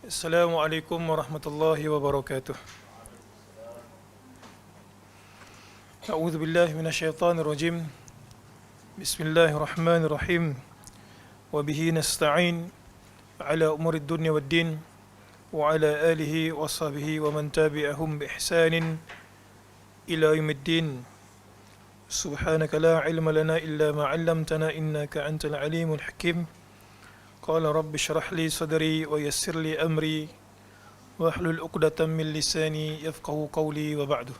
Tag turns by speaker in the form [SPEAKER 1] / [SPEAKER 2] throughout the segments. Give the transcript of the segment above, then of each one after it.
[SPEAKER 1] Assalamualaikum warahmatullahi wabarakatuh. A'udzu billahi minasyaitonir rajim. Bismillahirrahmanirrahim. Wa bihi nasta'in ala umurid dunya waddin wa ala alihi wa sahbihi wa man tabi'ahum bi ihsanin ila yaumiddin. Subhanaka la ilma lana illa ma 'allamtana innaka antal alimul hakim. قال رب اشرح لي صدري ويسر لي أمري واحلل عقدة من لساني يفقهوا قولي وبعد.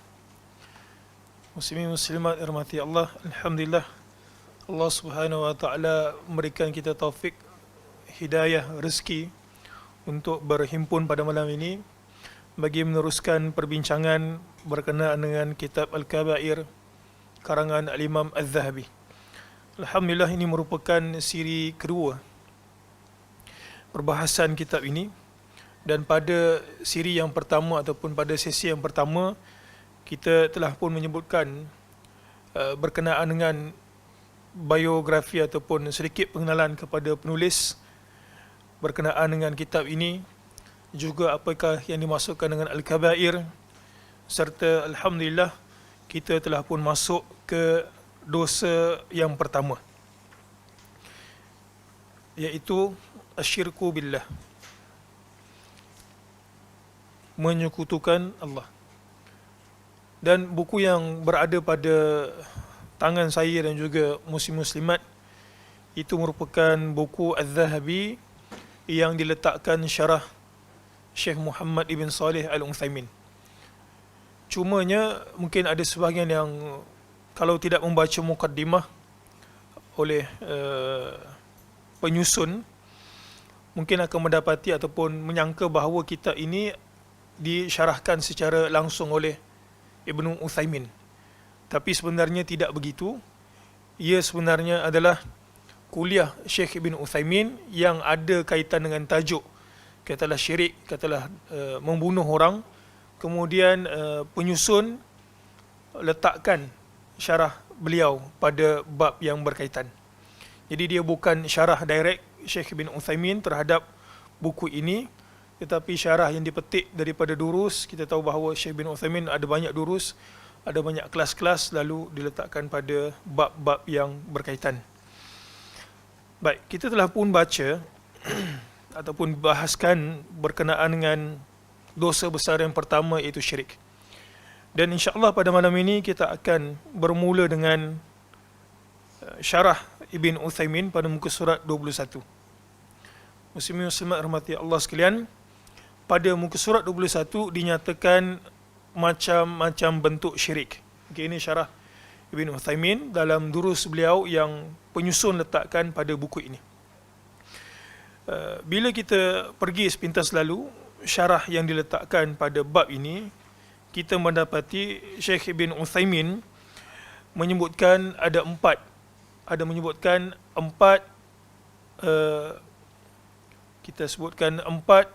[SPEAKER 1] Muslimin muslimat rahmati Allah, alhamdulillah Allah Subhanahu wa taala memberikan kita taufik, hidayah, rezeki untuk berhimpun pada malam ini bagi meneruskan perbincangan berkenaan dengan kitab Al-Kabair karangan Al-Imam Az-Zahabi. Alhamdulillah, ini merupakan siri kedua perbahasan kitab ini, dan pada siri yang pertama ataupun pada sesi yang pertama kita telah pun menyebutkan berkenaan dengan biografi ataupun sedikit pengenalan kepada penulis berkenaan dengan kitab ini, juga apakah yang dimaksudkan dengan Al-Kabair, serta alhamdulillah kita telah pun masuk ke dosa yang pertama, iaitu asyirku billah, menyekutukan Allah. Dan buku yang berada pada tangan saya dan juga muslim-muslimat itu merupakan buku Az-Zahabi yang diletakkan syarah Syekh Muhammad Ibn Salih Al-Utsaimin. Cumanya mungkin ada sebahagian yang kalau tidak membaca mukaddimah oleh penyusun, mungkin akan mendapati ataupun menyangka bahawa kitab ini disyarahkan secara langsung oleh Ibn Utsaimin. Tapi sebenarnya tidak begitu. Ia sebenarnya adalah kuliah Syekh Ibn Utsaimin yang ada kaitan dengan tajuk, katalah syirik, katalah membunuh orang. Kemudian penyusun letakkan syarah beliau pada bab yang berkaitan. Jadi dia bukan syarah direct Syekh Ibn Utsaimin terhadap buku ini, tetapi syarah yang dipetik daripada durus. Kita tahu bahawa Syekh Ibn Utsaimin ada banyak durus, ada banyak kelas-kelas, lalu diletakkan pada bab-bab yang berkaitan. Baik, kita telah pun baca ataupun bahaskan berkenaan dengan dosa besar yang pertama, iaitu syirik. Dan insya-Allah pada malam ini kita akan bermula dengan syarah Ibn Utsaimin pada muka surat 21. Muslimin muslimat rahmati Allah sekalian, pada muka surat 21 dinyatakan macam-macam bentuk syirik. Okay, ini syarah Ibn Utsaimin dalam durus beliau yang penyusun letakkan pada buku ini. Bila kita pergi sepintas lalu syarah yang diletakkan pada bab ini, kita mendapati Syekh Ibn Utsaimin menyebutkan ada empat kita sebutkan empat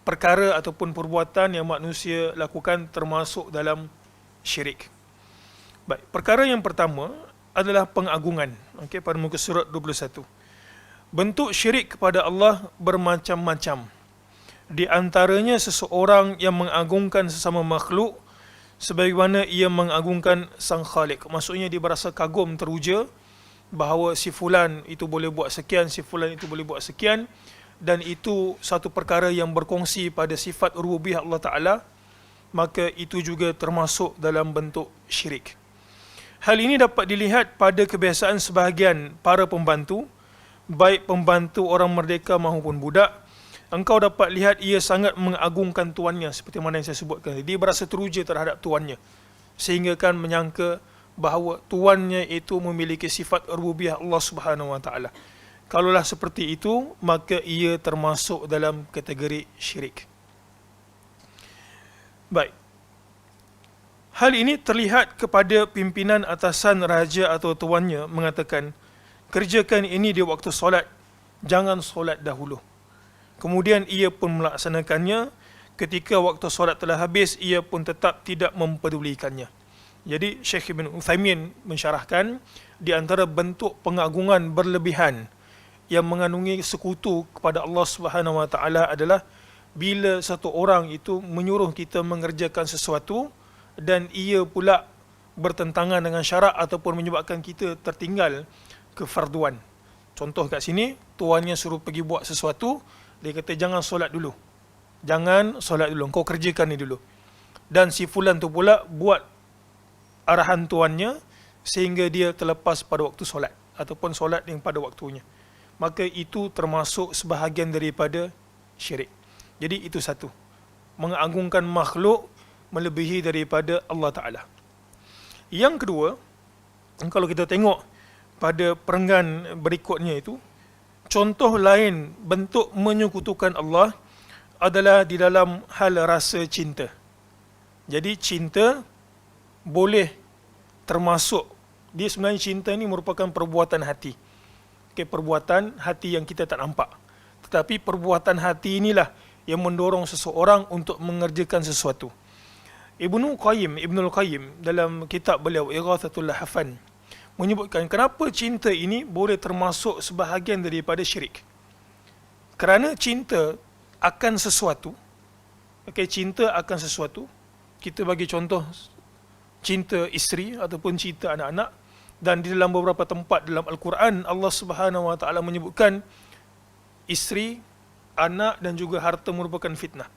[SPEAKER 1] perkara ataupun perbuatan yang manusia lakukan termasuk dalam syirik. Baik, perkara yang pertama adalah pengagungan. Okey, pada muka surat 21. Bentuk syirik kepada Allah bermacam-macam. Di antaranya seseorang yang mengagungkan sesama makhluk sebagaimana ia mengagungkan Sang Khalik. Maksudnya dia berasa kagum, teruja bahawa si fulan itu boleh buat sekian, si fulan itu boleh buat sekian, dan itu satu perkara yang berkongsi pada sifat rububiyah Allah Ta'ala, maka itu juga termasuk dalam bentuk syirik. Hal ini dapat dilihat pada kebiasaan sebahagian para pembantu, baik pembantu orang merdeka maupun budak. Engkau dapat lihat ia sangat mengagungkan tuannya, seperti mana yang saya sebutkan. Dia berasa teruja terhadap tuannya, sehingga kan menyangka bahawa tuannya itu memiliki sifat rububiyah Allah Subhanahu wa taala. Kalaulah seperti itu, maka ia termasuk dalam kategori syirik. Baik. Hal ini terlihat kepada pimpinan atasan raja atau tuannya mengatakan, kerjakan ini di waktu solat, jangan solat dahulu. Kemudian ia pun melaksanakannya. Ketika waktu solat telah habis, ia pun tetap tidak mempedulikannya. Jadi Syekh Ibn Utsaimin mensyarahkan di antara bentuk pengagungan berlebihan yang mengandungi sekutu kepada Allah Subhanahu wa taala adalah bila satu orang itu menyuruh kita mengerjakan sesuatu dan ia pula bertentangan dengan syarak ataupun menyebabkan kita tertinggal kefarduan. Contoh kat sini, tuannya suruh pergi buat sesuatu, dia kata jangan solat dulu. Jangan solat dulu, kau kerjakan ni dulu. Dan si fulan tu pula buat arahan tuannya sehingga dia terlepas pada waktu solat ataupun solat yang pada waktunya. Maka itu termasuk sebahagian daripada syirik. Jadi itu satu, mengagungkan makhluk melebihi daripada Allah Ta'ala. Yang kedua, kalau kita tengok pada perenggan berikutnya itu, contoh lain bentuk menyekutukan Allah adalah di dalam hal rasa cinta. Jadi cinta boleh termasuk, dia sebenarnya cinta ni merupakan perbuatan hati. Perbuatan hati yang kita tak nampak. Tetapi perbuatan hati inilah yang mendorong seseorang untuk mengerjakan sesuatu. Ibnul Qayyim dalam kitab beliau Ighathatul Lahfan menyebutkan kenapa cinta ini boleh termasuk sebahagian daripada syirik. Kerana cinta akan sesuatu, cinta akan sesuatu, kita bagi contoh cinta isteri ataupun cinta anak-anak, dan di dalam beberapa tempat dalam Al-Quran Allah Subhanahu Wa Taala menyebutkan isteri, anak dan juga harta merupakan fitnah.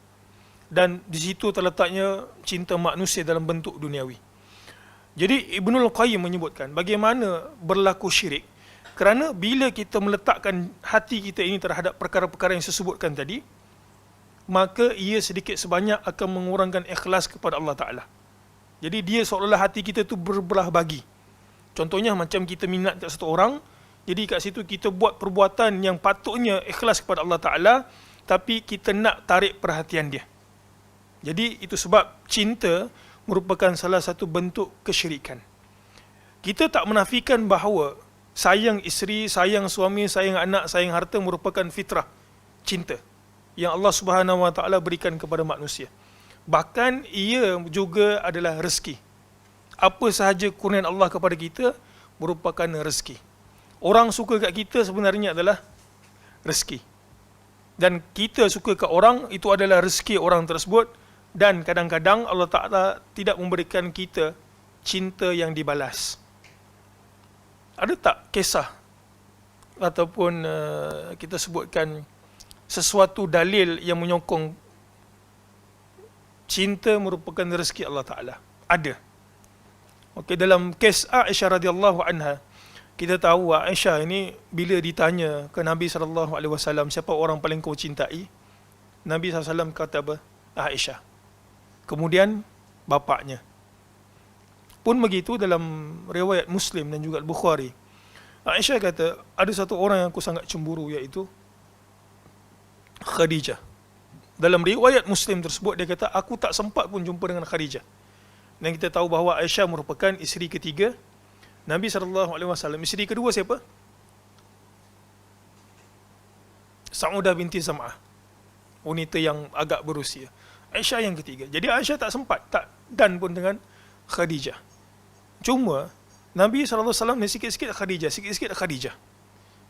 [SPEAKER 1] Dan di situ terletaknya cinta manusia dalam bentuk duniawi. Jadi Ibnul Qayyim menyebutkan bagaimana berlaku syirik, kerana bila kita meletakkan hati kita ini terhadap perkara-perkara yang saya sebutkan tadi, maka ia sedikit sebanyak akan mengurangkan ikhlas kepada Allah Ta'ala. Jadi dia seolah-olah hati kita tu berbelah bagi. Contohnya macam kita minat kat satu orang, jadi kat situ kita buat perbuatan yang patutnya ikhlas kepada Allah Ta'ala, tapi kita nak tarik perhatian dia. Jadi itu sebab cinta merupakan salah satu bentuk kesyirikan. Kita tak menafikan bahawa sayang isteri, sayang suami, sayang anak, sayang harta merupakan fitrah cinta yang Allah Subhanahu Wa Taala berikan kepada manusia. Bahkan ia juga adalah rezeki. Apa sahaja kurniaan Allah kepada kita merupakan rezeki. Orang suka kat kita sebenarnya adalah rezeki. Dan kita suka kat orang, itu adalah rezeki orang tersebut. Dan kadang-kadang Allah Ta'ala tidak memberikan kita cinta yang dibalas. Ada tak kisah ataupun kita sebutkan sesuatu dalil yang menyokong cinta merupakan rezeki Allah Ta'ala? Ada. Dalam kes Aisyah radhiyallahu anha, kita tahu Aisyah ini bila ditanya ke Nabi SAW, siapa orang paling kau cintai? Nabi SAW kata apa? Aisyah. Kemudian bapaknya. Pun begitu dalam riwayat Muslim dan juga Al-Bukhari. Aisyah kata, ada satu orang yang aku sangat cemburu, iaitu Khadijah. Dalam riwayat Muslim tersebut dia kata, aku tak sempat pun jumpa dengan Khadijah. Dan kita tahu bahawa Aisyah merupakan isteri ketiga Nabi SAW. Isteri kedua siapa? Saudah binti Zam'ah, wanita yang agak berusia. Aisyah yang ketiga. Jadi Aisyah tak sempat, tak dan pun dengan Khadijah. Cuma Nabi SAW ni sikit-sikit Khadijah.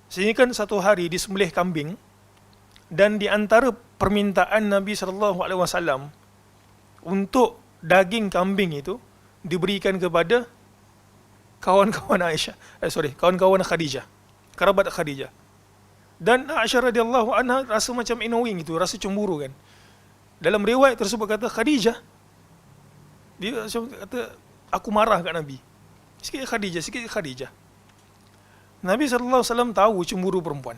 [SPEAKER 1] Sehingga kan satu hari disembelih kambing, dan di antara permintaan Nabi SAW untuk daging kambing itu diberikan kepada kawan-kawan kawan-kawan Khadijah, kerabat Khadijah. Dan Aisyah radhiyallahu anha rasa macam annoying itu, rasa cemburu kan. Dalam riwayat tersebut kata Khadijah, dia kata aku marah kat Nabi. Sikit Khadijah. Nabi SAW tahu cemburu perempuan.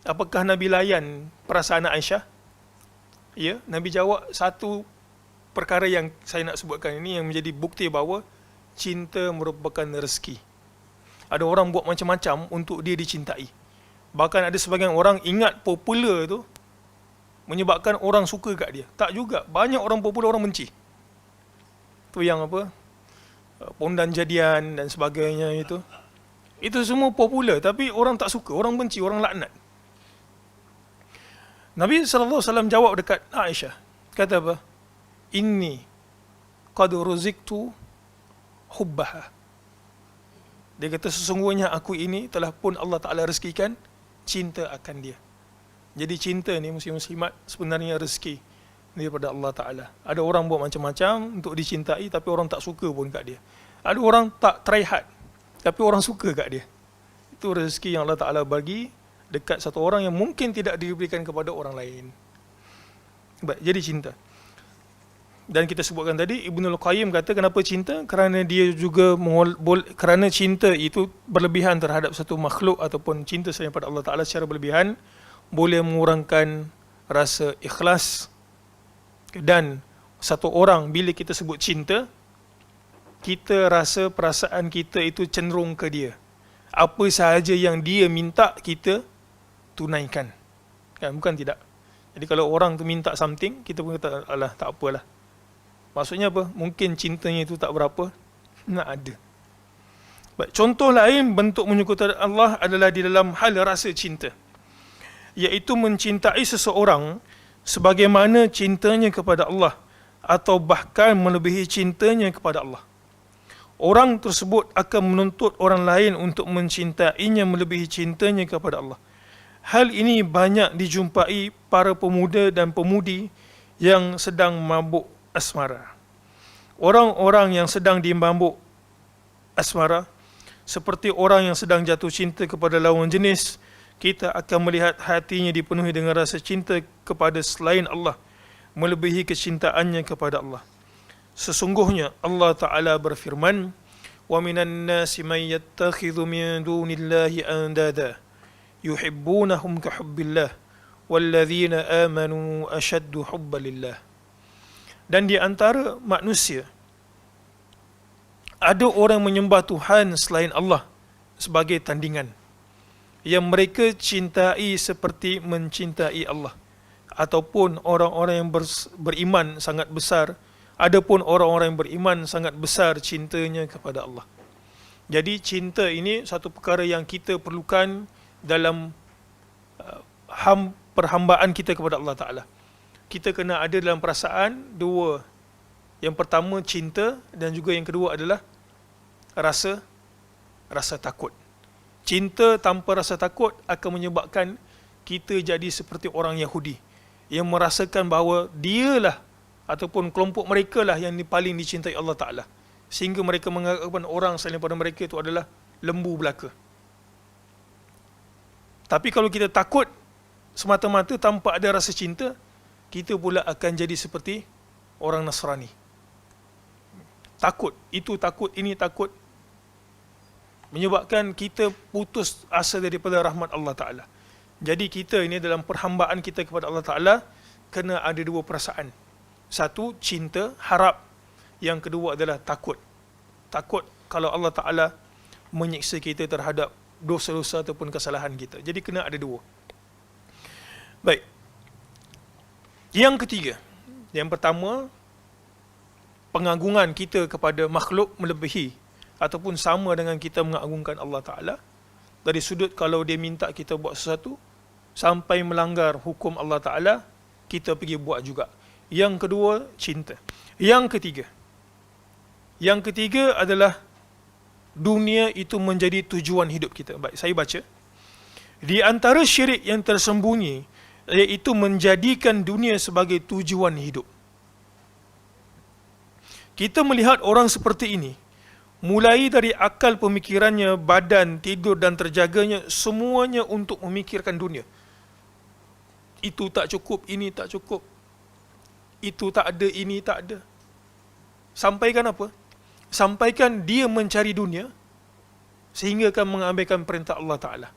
[SPEAKER 1] Apakah Nabi layan perasaan Aisyah? Ya, Nabi jawab satu perkara yang saya nak sebutkan ini yang menjadi bukti bahawa cinta merupakan rezeki. Ada orang buat macam-macam untuk dia dicintai. Bahkan ada sebagian orang ingat popular tu menyebabkan orang suka kat dia. Tak juga. Banyak orang popular orang benci. Tu yang apa? Pondan jadian dan sebagainya itu. Itu semua popular tapi orang tak suka, orang benci, orang laknat. Nabi SAW jawab dekat Aisyah. Kata apa? Inni qad ruziktu hubbaha. Dia kata sesungguhnya aku ini telah pun Allah Ta'ala rezekikan cinta akan dia. Jadi cinta ni muslim-muslimat sebenarnya rezeki daripada Allah Ta'ala. Ada orang buat macam-macam untuk dicintai tapi orang tak suka pun kat dia. Ada orang tak try hard tapi orang suka kat dia. Itu rezeki yang Allah Ta'ala bagi dekat satu orang yang mungkin tidak diberikan kepada orang lain. Baik, jadi cinta. Dan kita sebutkan tadi, Ibnul Qayyim kata kenapa cinta? Kerana dia juga kerana cinta itu berlebihan terhadap satu makhluk ataupun cinta selain pada Allah Ta'ala secara berlebihan boleh mengurangkan rasa ikhlas. Dan satu orang bila kita sebut cinta, kita rasa perasaan kita itu cenderung ke dia. Apa sahaja yang dia minta, kita tunaikan. Kan, bukan tidak. Jadi kalau orang tu minta something, kita pun kata, alah, tak apalah. Maksudnya apa? Mungkin cintanya itu tak berapa, nak ada. Baik, contoh lain bentuk menyekutukan Allah adalah di dalam hal rasa cinta, iaitu mencintai seseorang sebagaimana cintanya kepada Allah atau bahkan melebihi cintanya kepada Allah. Orang tersebut akan menuntut orang lain untuk mencintainya melebihi cintanya kepada Allah. Hal ini banyak dijumpai para pemuda dan pemudi yang sedang mabuk asmara. Orang-orang yang sedang dimabuk asmara, seperti orang yang sedang jatuh cinta kepada lawan jenis, kita akan melihat hatinya dipenuhi dengan rasa cinta kepada selain Allah, melebihi kecintaannya kepada Allah. Sesungguhnya Allah Ta'ala berfirman, وَمِنَ النَّاسِ مَنْ يَتَّخِذُ مِنْ دُونِ اللَّهِ أَنْدَادًا يُحِبُّونَهُمْ كَحُبِّ اللَّهِ وَالَّذِينَ آمَنُوا أَشَدُّ حُبًّا لِلَّهِ. Dan di antara manusia, ada orang menyembah Tuhan selain Allah sebagai tandingan, yang mereka cintai seperti mencintai Allah. Ataupun orang-orang yang beriman sangat besar, adapun orang-orang yang beriman sangat besar cintanya kepada Allah. Jadi cinta ini satu perkara yang kita perlukan dalam perhambaan kita kepada Allah Ta'ala. Kita kena ada dalam perasaan dua. Yang pertama cinta, dan juga yang kedua adalah rasa takut. Cinta tanpa rasa takut akan menyebabkan kita jadi seperti orang Yahudi yang merasakan bahawa dialah ataupun kelompok mereka lah yang paling dicintai Allah Ta'ala, sehingga mereka menganggapkan orang selain daripada mereka itu adalah lembu belaka. Tapi kalau kita takut semata-mata tanpa ada rasa cinta, kita pula akan jadi seperti orang Nasrani. Takut, itu takut, ini takut, menyebabkan kita putus asa daripada rahmat Allah Ta'ala. Jadi kita ini dalam perhambaan kita kepada Allah Ta'ala kena ada dua perasaan. Satu, cinta, harap. Yang kedua adalah takut. Takut kalau Allah Ta'ala menyiksa kita terhadap dosa-dosa ataupun kesalahan kita. Jadi kena ada dua. Baik. Yang ketiga, yang pertama, pengagungan kita kepada makhluk melebihi ataupun sama dengan kita mengagungkan Allah Ta'ala. Dari sudut kalau dia minta kita buat sesuatu, sampai melanggar hukum Allah Ta'ala, kita pergi buat juga. Yang kedua, cinta. Yang ketiga adalah dunia itu menjadi tujuan hidup kita. Baik, saya baca. Di antara syirik yang tersembunyi, iaitu menjadikan dunia sebagai tujuan hidup. Kita melihat orang seperti ini, mulai dari akal pemikirannya, badan, tidur dan terjaganya, semuanya untuk memikirkan dunia. Itu tak cukup, ini tak cukup. Itu tak ada, ini tak ada. Sampaikan apa? Sampaikan dia mencari dunia, sehingga akan mengabaikan perintah Allah Ta'ala.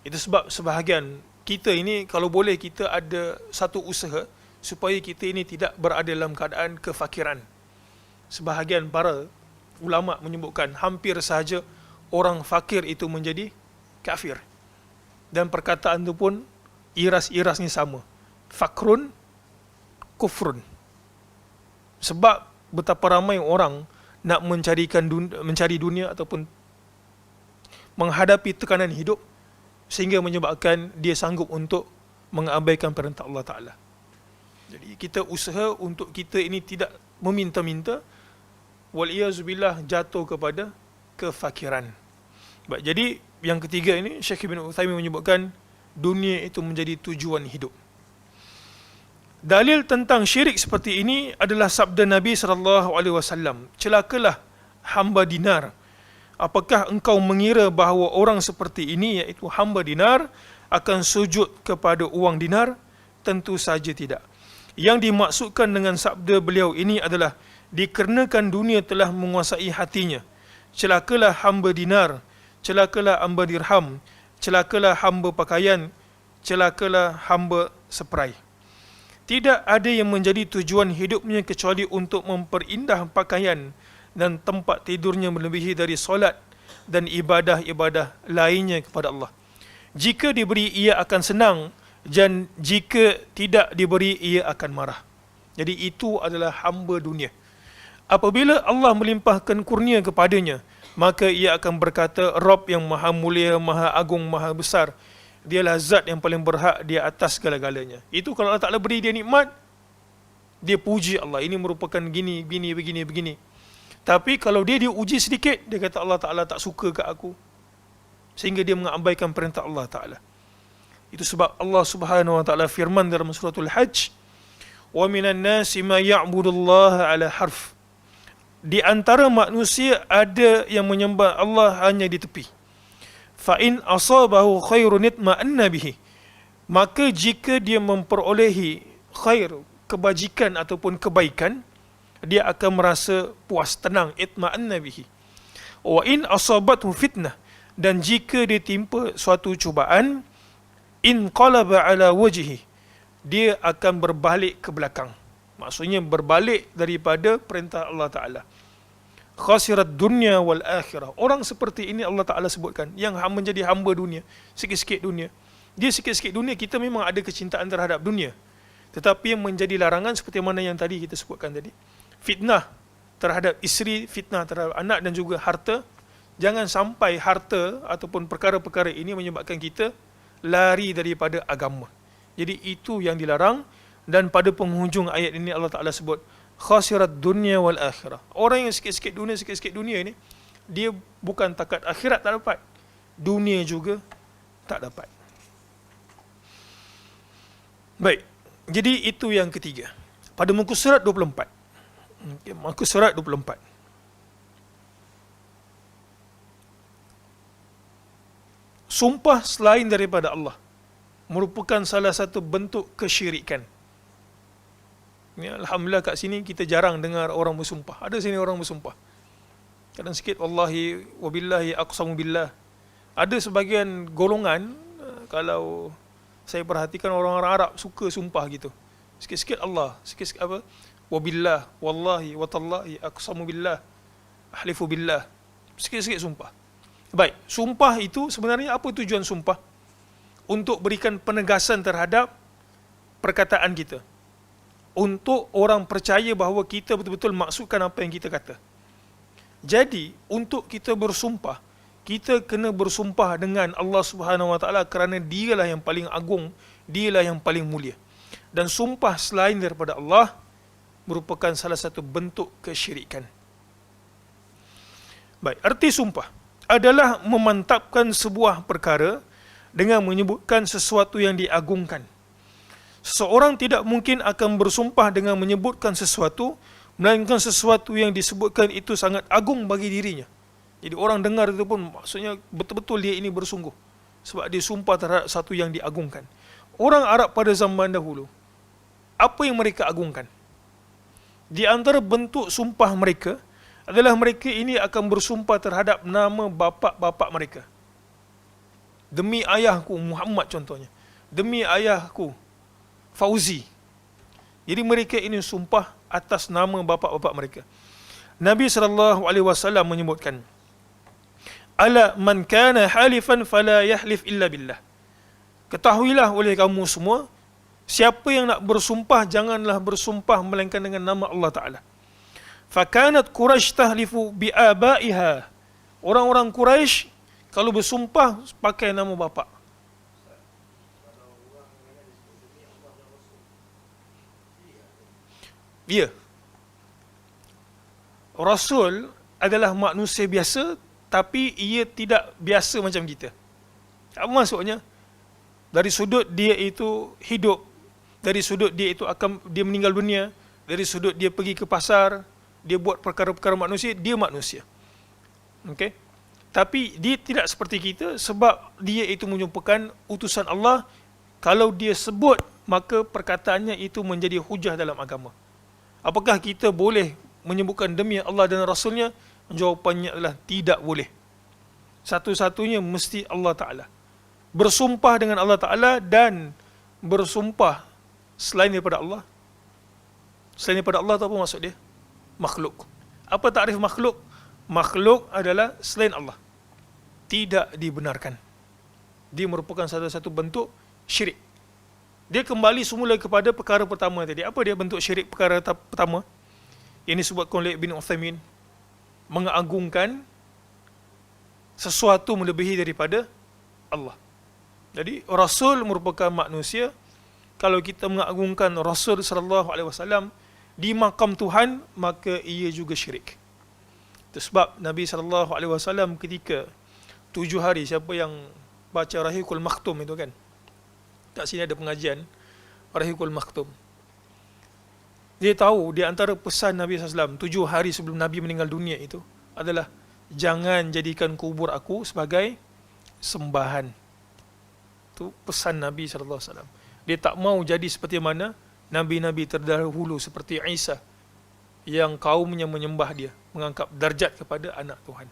[SPEAKER 1] Itu sebab sebahagian kita ini, kalau boleh kita ada satu usaha, supaya kita ini tidak berada dalam keadaan kefakiran. Sebahagian para ulama menyebutkan hampir sahaja orang fakir itu menjadi kafir. Dan perkataan itu pun iras-irasnya sama. Fakrun, kufrun. Sebab betapa ramai orang nak mencari dunia ataupun menghadapi tekanan hidup, sehingga menyebabkan dia sanggup untuk mengabaikan perintah Allah Ta'ala. Jadi kita usaha untuk kita ini tidak meminta-minta, wal-iyazubillah, jatuh kepada kefakiran. Baik, jadi yang ketiga ini, Syekh Ibn Uthaymin menyebutkan dunia itu menjadi tujuan hidup. Dalil tentang syirik seperti ini adalah sabda Nabi SAW, celakalah hamba dinar. Apakah engkau mengira bahawa orang seperti ini, iaitu hamba dinar, akan sujud kepada uang dinar? Tentu saja tidak. Yang dimaksudkan dengan sabda beliau ini adalah dikarenakan dunia telah menguasai hatinya. Celakalah hamba dinar, celakalah hamba dirham, celakalah hamba pakaian, celakalah hamba seperai. Tidak ada yang menjadi tujuan hidupnya kecuali untuk memperindah pakaian dan tempat tidurnya melebihi dari solat dan ibadah-ibadah lainnya kepada Allah. Jika diberi, ia akan senang, dan jika tidak diberi, ia akan marah. Jadi itu adalah hamba dunia. Apabila Allah melimpahkan kurnia kepadanya, maka ia akan berkata, Rabb yang maha mulia, maha agung, maha besar, dialah zat yang paling berhak di atas segala-galanya. Itu kalau Allah Ta'ala beri dia nikmat, dia puji Allah, ini merupakan gini, begini. Tapi kalau dia diuji sedikit, dia kata Allah Ta'ala tak suka kat aku, sehingga dia mengabaikan perintah Allah Ta'ala. Itu sebab Allah Subhanahu Wa Ta'ala firman dalam suratul Hajj, wa minan nasi ma ya'budullaha ala harf. Di antara manusia ada yang menyembah Allah hanya di tepi. Fa in asabahu khairun itma'anna bihi. Maka jika dia memperolehi khair, kebajikan ataupun kebaikan, dia akan merasa puas, tenang, itma'anna bihi. Wa in asabathu fitnah, dan jika ditimpa suatu cubaan, in qalaba ala wajhi, dia akan berbalik ke belakang. Maksudnya berbalik daripada perintah Allah Ta'ala. Khasirat dunya wal akhirah. Orang seperti ini Allah Ta'ala sebutkan, yang menjadi hamba dunia, sikit-sikit dunia. Dia sikit-sikit dunia, kita memang ada kecintaan terhadap dunia. Tetapi yang menjadi larangan seperti mana yang tadi kita sebutkan tadi. Fitnah terhadap isteri, fitnah terhadap anak dan juga harta. Jangan sampai harta ataupun perkara-perkara ini menyebabkan kita lari daripada agama. Jadi itu yang dilarang. Dan pada penghujung ayat ini Allah Ta'ala sebut khasirat dunia wal akhirah. Orang yang sikit-sikit dunia ni, dia bukan takat akhirat tak dapat, dunia juga tak dapat. Baik, jadi itu yang ketiga. Pada muka surat 24. Muka surat 24. Sumpah selain daripada Allah merupakan salah satu bentuk kesyirikan. Ya, Alhamdulillah kat sini kita jarang dengar orang bersumpah. Ada sini orang bersumpah. Kadang sikit wallahi wabillahi aqsamu billah. Ada sebagian golongan, kalau saya perhatikan orang-orang Arab suka sumpah gitu. Sikit-sikit Allah, sikit-sikit apa? Wabillah, wallahi, watallahi, aqsamu billah, ahlifu billah. Sikit-sikit sumpah. Baik, sumpah itu sebenarnya apa tujuan sumpah? Untuk berikan penegasan terhadap perkataan kita. Untuk orang percaya bahawa kita betul-betul maksudkan apa yang kita kata. Jadi, untuk kita bersumpah, kita kena bersumpah dengan Allah Subhanahu Wa Taala kerana dialah yang paling agung, dialah yang paling mulia. Dan sumpah selain daripada Allah merupakan salah satu bentuk kesyirikan. Baik, arti sumpah adalah memantapkan sebuah perkara dengan menyebutkan sesuatu yang diagungkan. Seseorang tidak mungkin akan bersumpah dengan menyebutkan sesuatu, melainkan sesuatu yang disebutkan itu sangat agung bagi dirinya. Jadi orang dengar itu pun maksudnya betul-betul dia ini bersungguh, sebab dia sumpah terhadap satu yang diagungkan. Orang Arab pada zaman dahulu, apa yang mereka agungkan? Di antara bentuk sumpah mereka adalah mereka ini akan bersumpah terhadap nama bapa-bapa mereka. Demi ayahku Muhammad contohnya, demi ayahku Fauzi. Jadi mereka ini sumpah atas nama bapa-bapa mereka. Nabi SAW menyebutkan, ala man kana halifan fala yahlif illa billah. Ketahuilah oleh kamu semua, siapa yang nak bersumpah, janganlah bersumpah melainkan dengan nama Allah Ta'ala. Fakanat Quraisy tahlifu bi'abaiha. Orang-orang Quraisy kalau bersumpah pakai nama bapa. Ya. Rasul adalah manusia biasa, tapi ia tidak biasa macam kita. Apa maksudnya? Dari sudut dia itu hidup, dari sudut dia itu dia meninggal dunia, dari sudut dia pergi ke pasar, dia buat perkara-perkara manusia, dia manusia. Okey. Tapi dia tidak seperti kita sebab dia itu merupakan utusan Allah. Kalau dia sebut, maka perkataannya itu menjadi hujah dalam agama. Apakah kita boleh menyebutkan demi Allah dan Rasulnya? Jawapannya adalah tidak boleh. Satu-satunya mesti Allah Ta'ala. Bersumpah dengan Allah Ta'ala dan bersumpah selain daripada Allah. Selain daripada Allah tu apa maksud dia? Makhluk. Apa takrif makhluk? Makhluk adalah selain Allah. Tidak dibenarkan. Dia merupakan satu-satu bentuk syirik. Dia kembali semula kepada perkara pertama tadi. Apa dia bentuk syirik perkara pertama? Yang disebutkan oleh Ibn Uthaymin. Mengagungkan sesuatu melebihi daripada Allah. Jadi Rasul merupakan manusia. Kalau kita mengagungkan Rasul sallallahu alaihi wasallam di makam Tuhan, maka ia juga syirik. Itu sebab Nabi sallallahu alaihi wasallam ketika 7 hari, siapa yang baca Rahiqul Makhtum itu kan, kat sini ada pengajian Rahiqul Makhtum, dia tahu di antara pesan Nabi SAW 7 hari sebelum Nabi meninggal dunia itu adalah jangan jadikan kubur aku sebagai sembahan. Itu pesan Nabi SAW. Dia tak mau jadi seperti mana Nabi-Nabi terdahulu seperti Isa yang kaumnya menyembah dia, mengangkat darjat kepada anak Tuhan.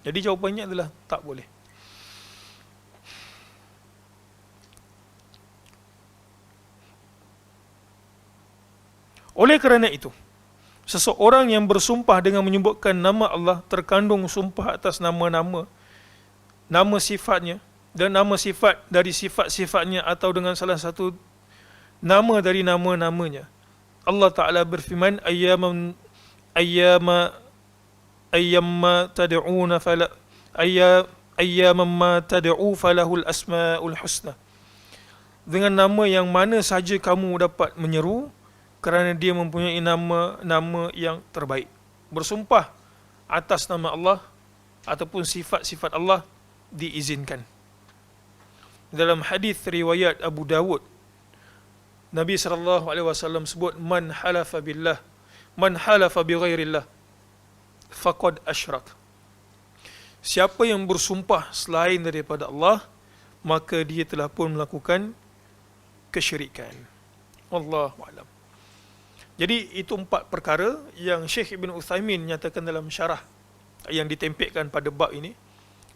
[SPEAKER 1] Jadi jawapannya adalah tak boleh. Oleh kerana itu, seseorang yang bersumpah dengan menyebutkan nama Allah terkandung sumpah atas nama-nama, nama sifatnya dan nama sifat dari sifat-sifatnya atau dengan salah satu nama dari nama-namanya. Allah Ta'ala berfirman, ayyamma tad'una fala ayyamma tad'u falahul asmaul husna. Dengan nama yang mana saja kamu dapat menyeru, kerana dia mempunyai nama yang terbaik. Bersumpah atas nama Allah ataupun sifat-sifat Allah diizinkan. Dalam hadis riwayat Abu Dawud, Nabi SAW sebut, man halafa billah, man halafa bi ghairillah faqad asyrak. Siapa yang bersumpah selain daripada Allah, maka dia telah pun melakukan kesyirikan. Wallahu a'lam. Jadi itu 4 perkara yang Syekh Ibn Uthaymin nyatakan dalam syarah yang ditempelkan pada bab ini.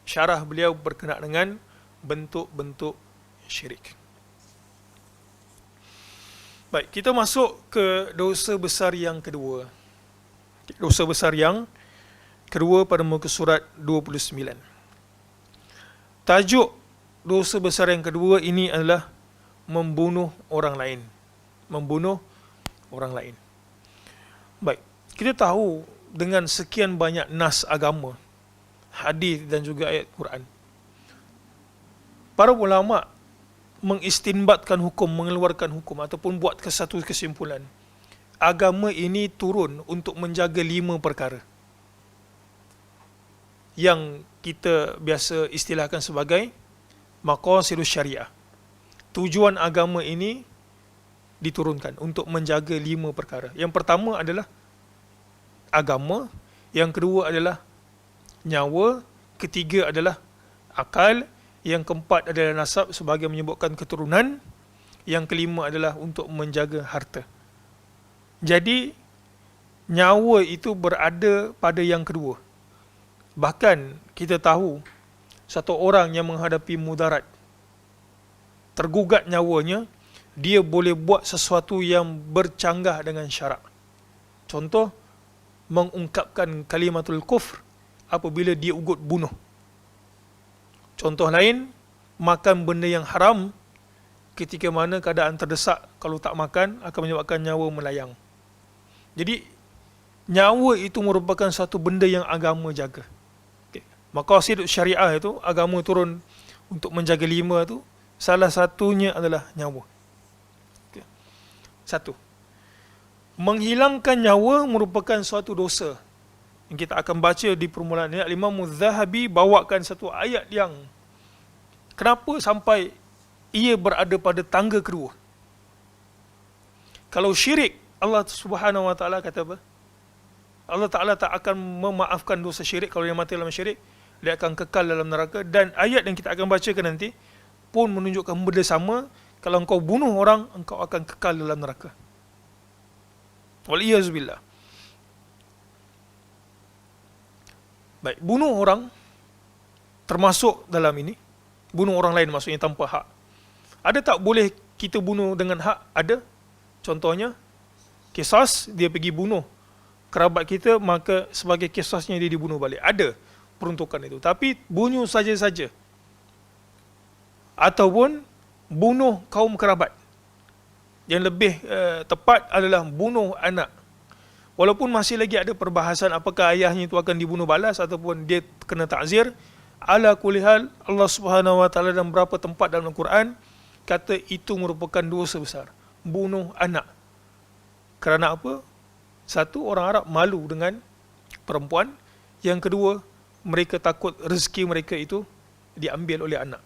[SPEAKER 1] Syarah beliau berkenaan dengan bentuk-bentuk syirik. Baik, kita masuk ke dosa besar yang kedua. Dosa besar yang kedua pada muka surat 29. Tajuk dosa besar yang kedua ini adalah membunuh orang lain. Membunuh orang lain. Baik, kita tahu dengan sekian banyak nas agama, hadis dan juga ayat Quran, para ulama mengistinbatkan hukum, mengeluarkan hukum ataupun buat satu kesimpulan. Agama ini turun untuk menjaga 5 perkara yang kita biasa istilahkan sebagai maqasidus syariah. Tujuan agama ini diturunkan untuk menjaga 5 perkara. Yang pertama adalah agama, yang kedua adalah nyawa, ketiga adalah akal, yang keempat adalah nasab sebagai menyebutkan keturunan, yang kelima adalah untuk menjaga harta. Jadi nyawa itu berada pada yang kedua. Bahkan kita tahu satu orang yang menghadapi mudarat, tergugat nyawanya, dia boleh buat sesuatu yang bercanggah dengan syarak. Contoh, mengungkapkan kalimatul kufr apabila dia ugut bunuh. Contoh lain, makan benda yang haram ketika mana keadaan terdesak, kalau tak makan akan menyebabkan nyawa melayang. Jadi, nyawa itu merupakan satu benda yang agama jaga. Okay. Maqasid syariah itu, agama turun untuk menjaga 5 tu, salah satunya adalah nyawa. Satu, menghilangkan nyawa merupakan suatu dosa. Yang kita akan baca di permulaan ini, Imam Az-Zahabi bawakan satu ayat yang kenapa sampai ia berada pada tangga kedua. Kalau syirik, Allah Subhanahu Wa Taala kata apa? Allah Ta'ala tak akan memaafkan dosa syirik. Kalau dia mati dalam syirik, dia akan kekal dalam neraka. Dan ayat yang kita akan bacakan nanti pun menunjukkan benda sama. Kalau engkau bunuh orang, engkau akan kekal dalam neraka. Waliyazubillah. Baik, bunuh orang termasuk dalam ini. Bunuh orang lain maksudnya tanpa hak. Ada tak boleh kita bunuh dengan hak? Ada. Contohnya, kisas, dia pergi bunuh kerabat kita, maka sebagai kisasnya dia dibunuh balik. Ada peruntukan itu. Tapi bunuh saja-saja. Ataupun bunuh kaum kerabat. Yang lebih tepat adalah bunuh anak. Walaupun masih lagi ada perbahasan apakah ayahnya itu akan dibunuh balas ataupun dia kena ta'zir. Ala kulli hal, Allah Subhanahu Wa Taala dalam beberapa tempat dalam Al-Quran kata itu merupakan dosa besar. Bunuh anak. Kerana apa? Satu, orang Arab malu dengan perempuan. Yang kedua, mereka takut rezeki mereka itu diambil oleh anak.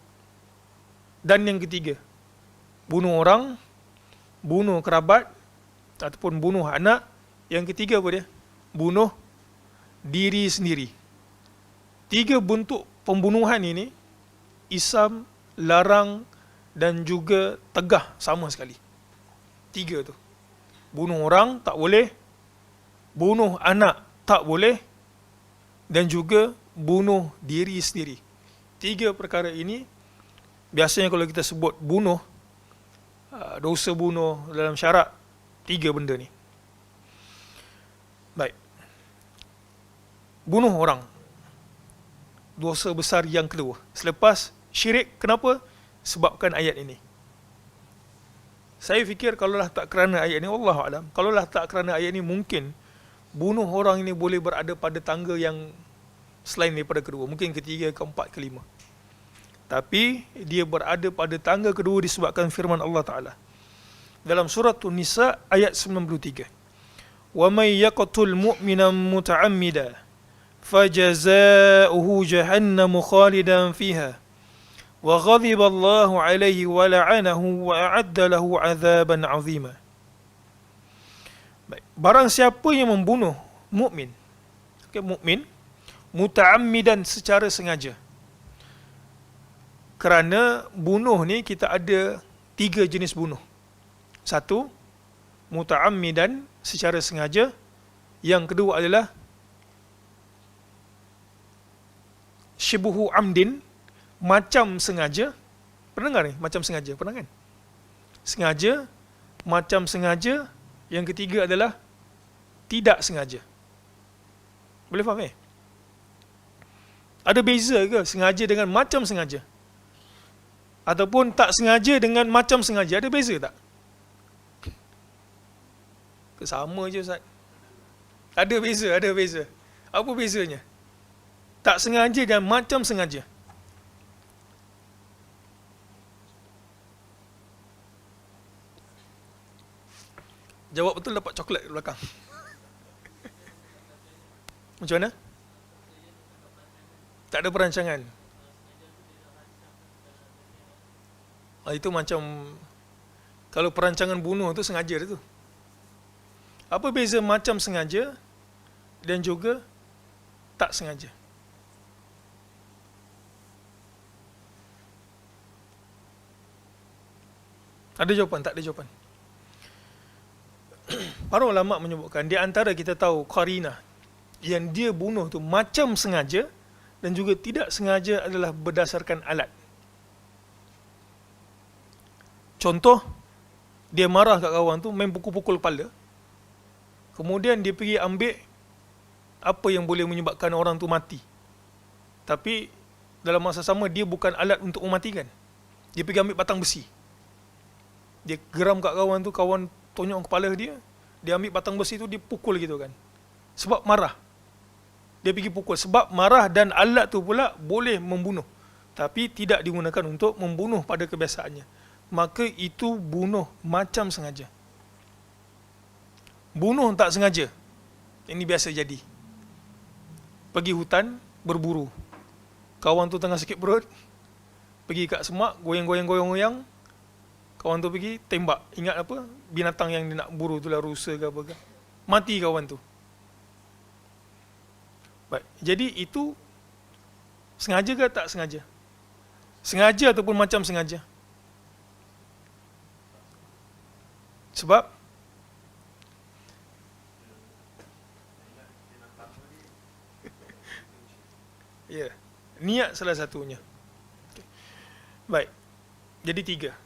[SPEAKER 1] Dan yang ketiga, bunuh orang, bunuh kerabat, ataupun bunuh anak. Yang ketiga apa dia? Bunuh diri sendiri. 3 bentuk pembunuhan ini, Islam larang dan juga tegah sama sekali. 3 tu. Bunuh orang tak boleh, bunuh anak tak boleh, dan juga bunuh diri sendiri. 3 perkara ini, biasanya kalau kita sebut bunuh, dosa bunuh dalam syarak, 3 benda ni. Baik. Bunuh orang, dosa besar yang kedua. Selepas syirik, kenapa? Sebabkan ayat ini. Saya fikir kalaulah tak kerana ayat ini, Wallahualam, kalaulah tak kerana ayat ini, mungkin bunuh orang ini boleh berada pada tangga yang selain daripada kedua. Mungkin ketiga, keempat, kelima. Tapi dia berada pada tangga kedua disebabkan firman Allah Ta'ala. Dalam surah An-Nisa ayat 93. وَمَنْ يَقْتُلْ مُؤْمِنًا مُتَعَمِّدًا فَجَزَاؤُهُ جَهَنَّمُ خَالِدًا فِيهَا وَغَضِبَ اللَّهُ عَلَيْهِ وَلَعَنَهُ وَأَعَدَّ لَهُ عَذَابًا عَظِيمًا. Barang siapa yang membunuh mukmin, mukmin muta'ammidan secara sengaja. Kerana bunuh ni kita ada 3 jenis bunuh. 1, muta'ammidan secara sengaja. Yang kedua adalah syibhu amdin, macam sengaja. Pernah dengar ni? Macam sengaja, pernah kan? Sengaja, macam sengaja. Yang ketiga adalah tidak sengaja. Boleh faham Ada beza ke sengaja dengan macam sengaja? Ataupun tak sengaja dengan macam sengaja, ada beza tak? Sama je Ustaz. Ada beza. Apa bezanya? Tak sengaja dan macam sengaja. Jawab betul dapat coklat di belakang. Macam mana? Tak ada perancangan. Itu macam, kalau perancangan bunuh tu sengaja tu. Apa beza macam sengaja dan juga tak sengaja? Ada jawapan? Tak ada jawapan. Para ulama menyebutkan di antara kita tahu qarinah yang dia bunuh tu macam sengaja dan juga tidak sengaja adalah berdasarkan alat. Contoh, dia marah kat kawan tu, main pukul-pukul kepala. Kemudian dia pergi ambil apa yang boleh menyebabkan orang tu mati. Tapi dalam masa sama dia bukan alat untuk mematikan. Dia pergi ambil batang besi. Dia geram kat kawan tu, kawan tonyok kepala dia. Dia ambil batang besi tu, dia pukul gitu kan. Sebab marah. Dia pergi pukul. Sebab marah dan alat tu pula boleh membunuh. Tapi tidak digunakan untuk membunuh pada kebiasaannya. Maka itu bunuh macam sengaja. Bunuh tak sengaja, ini biasa jadi. Pergi hutan, berburu. Kawan tu tengah sakit perut, pergi kat semak, goyang-goyang, Kawan tu pergi tembak. Ingat apa? Binatang yang dia nak buru tu lah, rusa ke apa ke. Mati kawan tu. Baik. Jadi itu sengaja ke tak sengaja? Sengaja ataupun macam sengaja? Sebab ya, niat salah satunya. Okay. Baik. Jadi 3.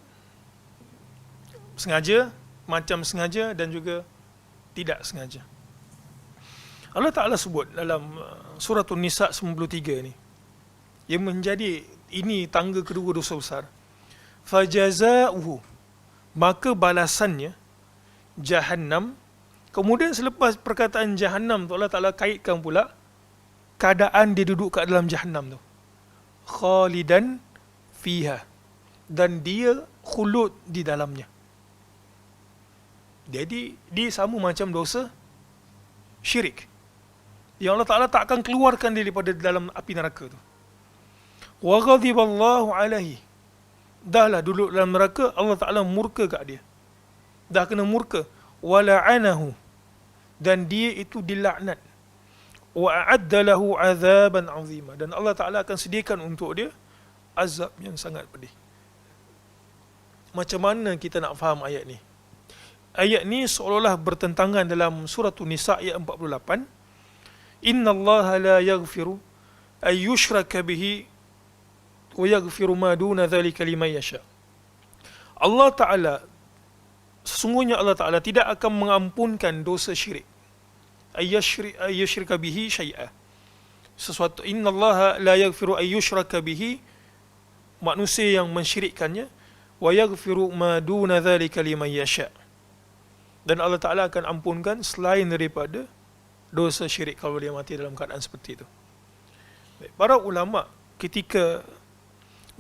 [SPEAKER 1] Sengaja, macam sengaja dan juga tidak sengaja. Allah Ta'ala sebut dalam surah An-Nisa 93 ni, yang menjadi ini tangga kedua dosa besar. Fajaza'uhu, maka balasannya Jahannam. Kemudian selepas perkataan Jahannam tu, Allah Ta'ala kaitkan pula keadaan dia duduk kat dalam Jahannam tu. Khalidan fiha, dan dia khulud di dalamnya. Jadi dia sama macam dosa syirik, yang Allah Ta'ala tak akan keluarkan dia daripada dalam api neraka tu. Wa ghadiballahu alaihi, dahlah duduk dalam neraka, Allah Ta'ala murka kat dia, dah kena murka. Wa la'anahu, dan dia itu dilaknat. Wa a'adda lahu 'adzaban 'azima, dan Allah Ta'ala akan sediakan untuk dia azab yang sangat pedih. Macam mana kita nak faham ayat ni? Ayat ni seolah-olah bertentangan dalam surah An-Nisa ayat 48. Inna Allah la yaghfiru ay yushraka bihi wa yaghfiru ma duna dhalika liman yasha. Allah Ta'ala, sesungguhnya Allah Ta'ala tidak akan mengampunkan dosa syirik. Ay yushrika bihi syai'a. Sesuatu, inna Allah la yaghfiru ay yushraka bihi, manusia yang mensyirikkannya, wa yaghfiru ma duna dhalika liman yasha, dan Allah Ta'ala akan ampunkan selain daripada dosa syirik kalau dia mati dalam keadaan seperti itu. Para ulama ketika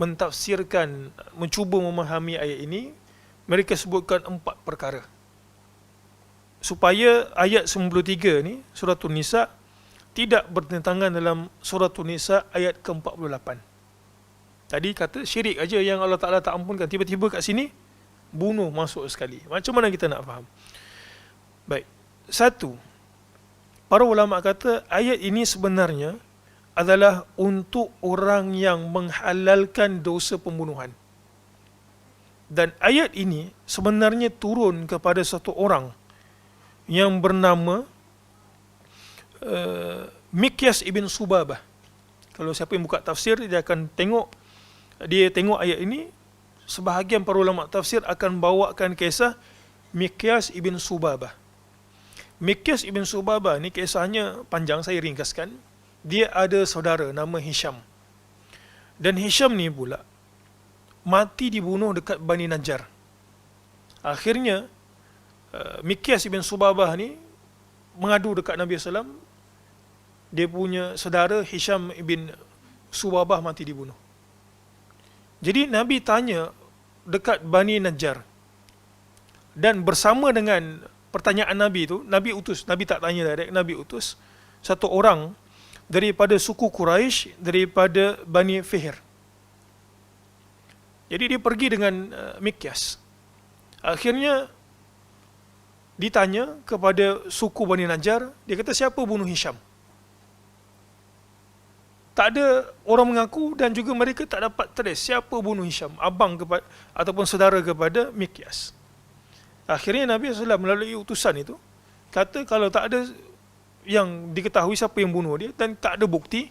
[SPEAKER 1] mentafsirkan, mencuba memahami ayat ini, mereka sebutkan 4 perkara supaya ayat 93 ni, surah An-Nisa, tidak bertentangan dalam surah An-Nisa ayat ke-48. Tadi kata syirik aja yang Allah Ta'ala tak ampunkan, tiba-tiba kat sini bunuh masuk sekali. Macam mana kita nak faham? Baik. 1, para ulama kata ayat ini sebenarnya adalah untuk orang yang menghalalkan dosa pembunuhan. Dan ayat ini sebenarnya turun kepada satu orang yang bernama Mikyas ibn Subabah. Kalau siapa yang buka tafsir, dia akan tengok ayat ini. Sebahagian para ulama tafsir akan bawakan kisah Mikyas ibn Subabah. Mikyas ibn Subabah ni kisahnya panjang, saya ringkaskan. Dia ada saudara nama Hisham. Dan Hisham ni pula mati dibunuh dekat Bani Najjar. Akhirnya Mikyas ibn Subabah ni mengadu dekat Nabi SAW. Dia punya saudara Hisham ibn Subabah mati dibunuh. Jadi Nabi tanya dekat Bani Najjar, dan bersama dengan pertanyaan Nabi tu, Nabi utus, Nabi tak tanya direct, Nabi utus satu orang daripada suku Quraisy, daripada Bani Fihr. Jadi dia pergi dengan Mikyas. Akhirnya ditanya kepada suku Bani Najjar, dia kata siapa bunuh Hisham? Tak ada orang mengaku, dan juga mereka tak dapat trace siapa bunuh Hisham, abang kepada ataupun saudara kepada Mikyas. Akhirnya Nabi SAW melalui utusan itu kata kalau tak ada yang diketahui siapa yang bunuh dia dan tak ada bukti,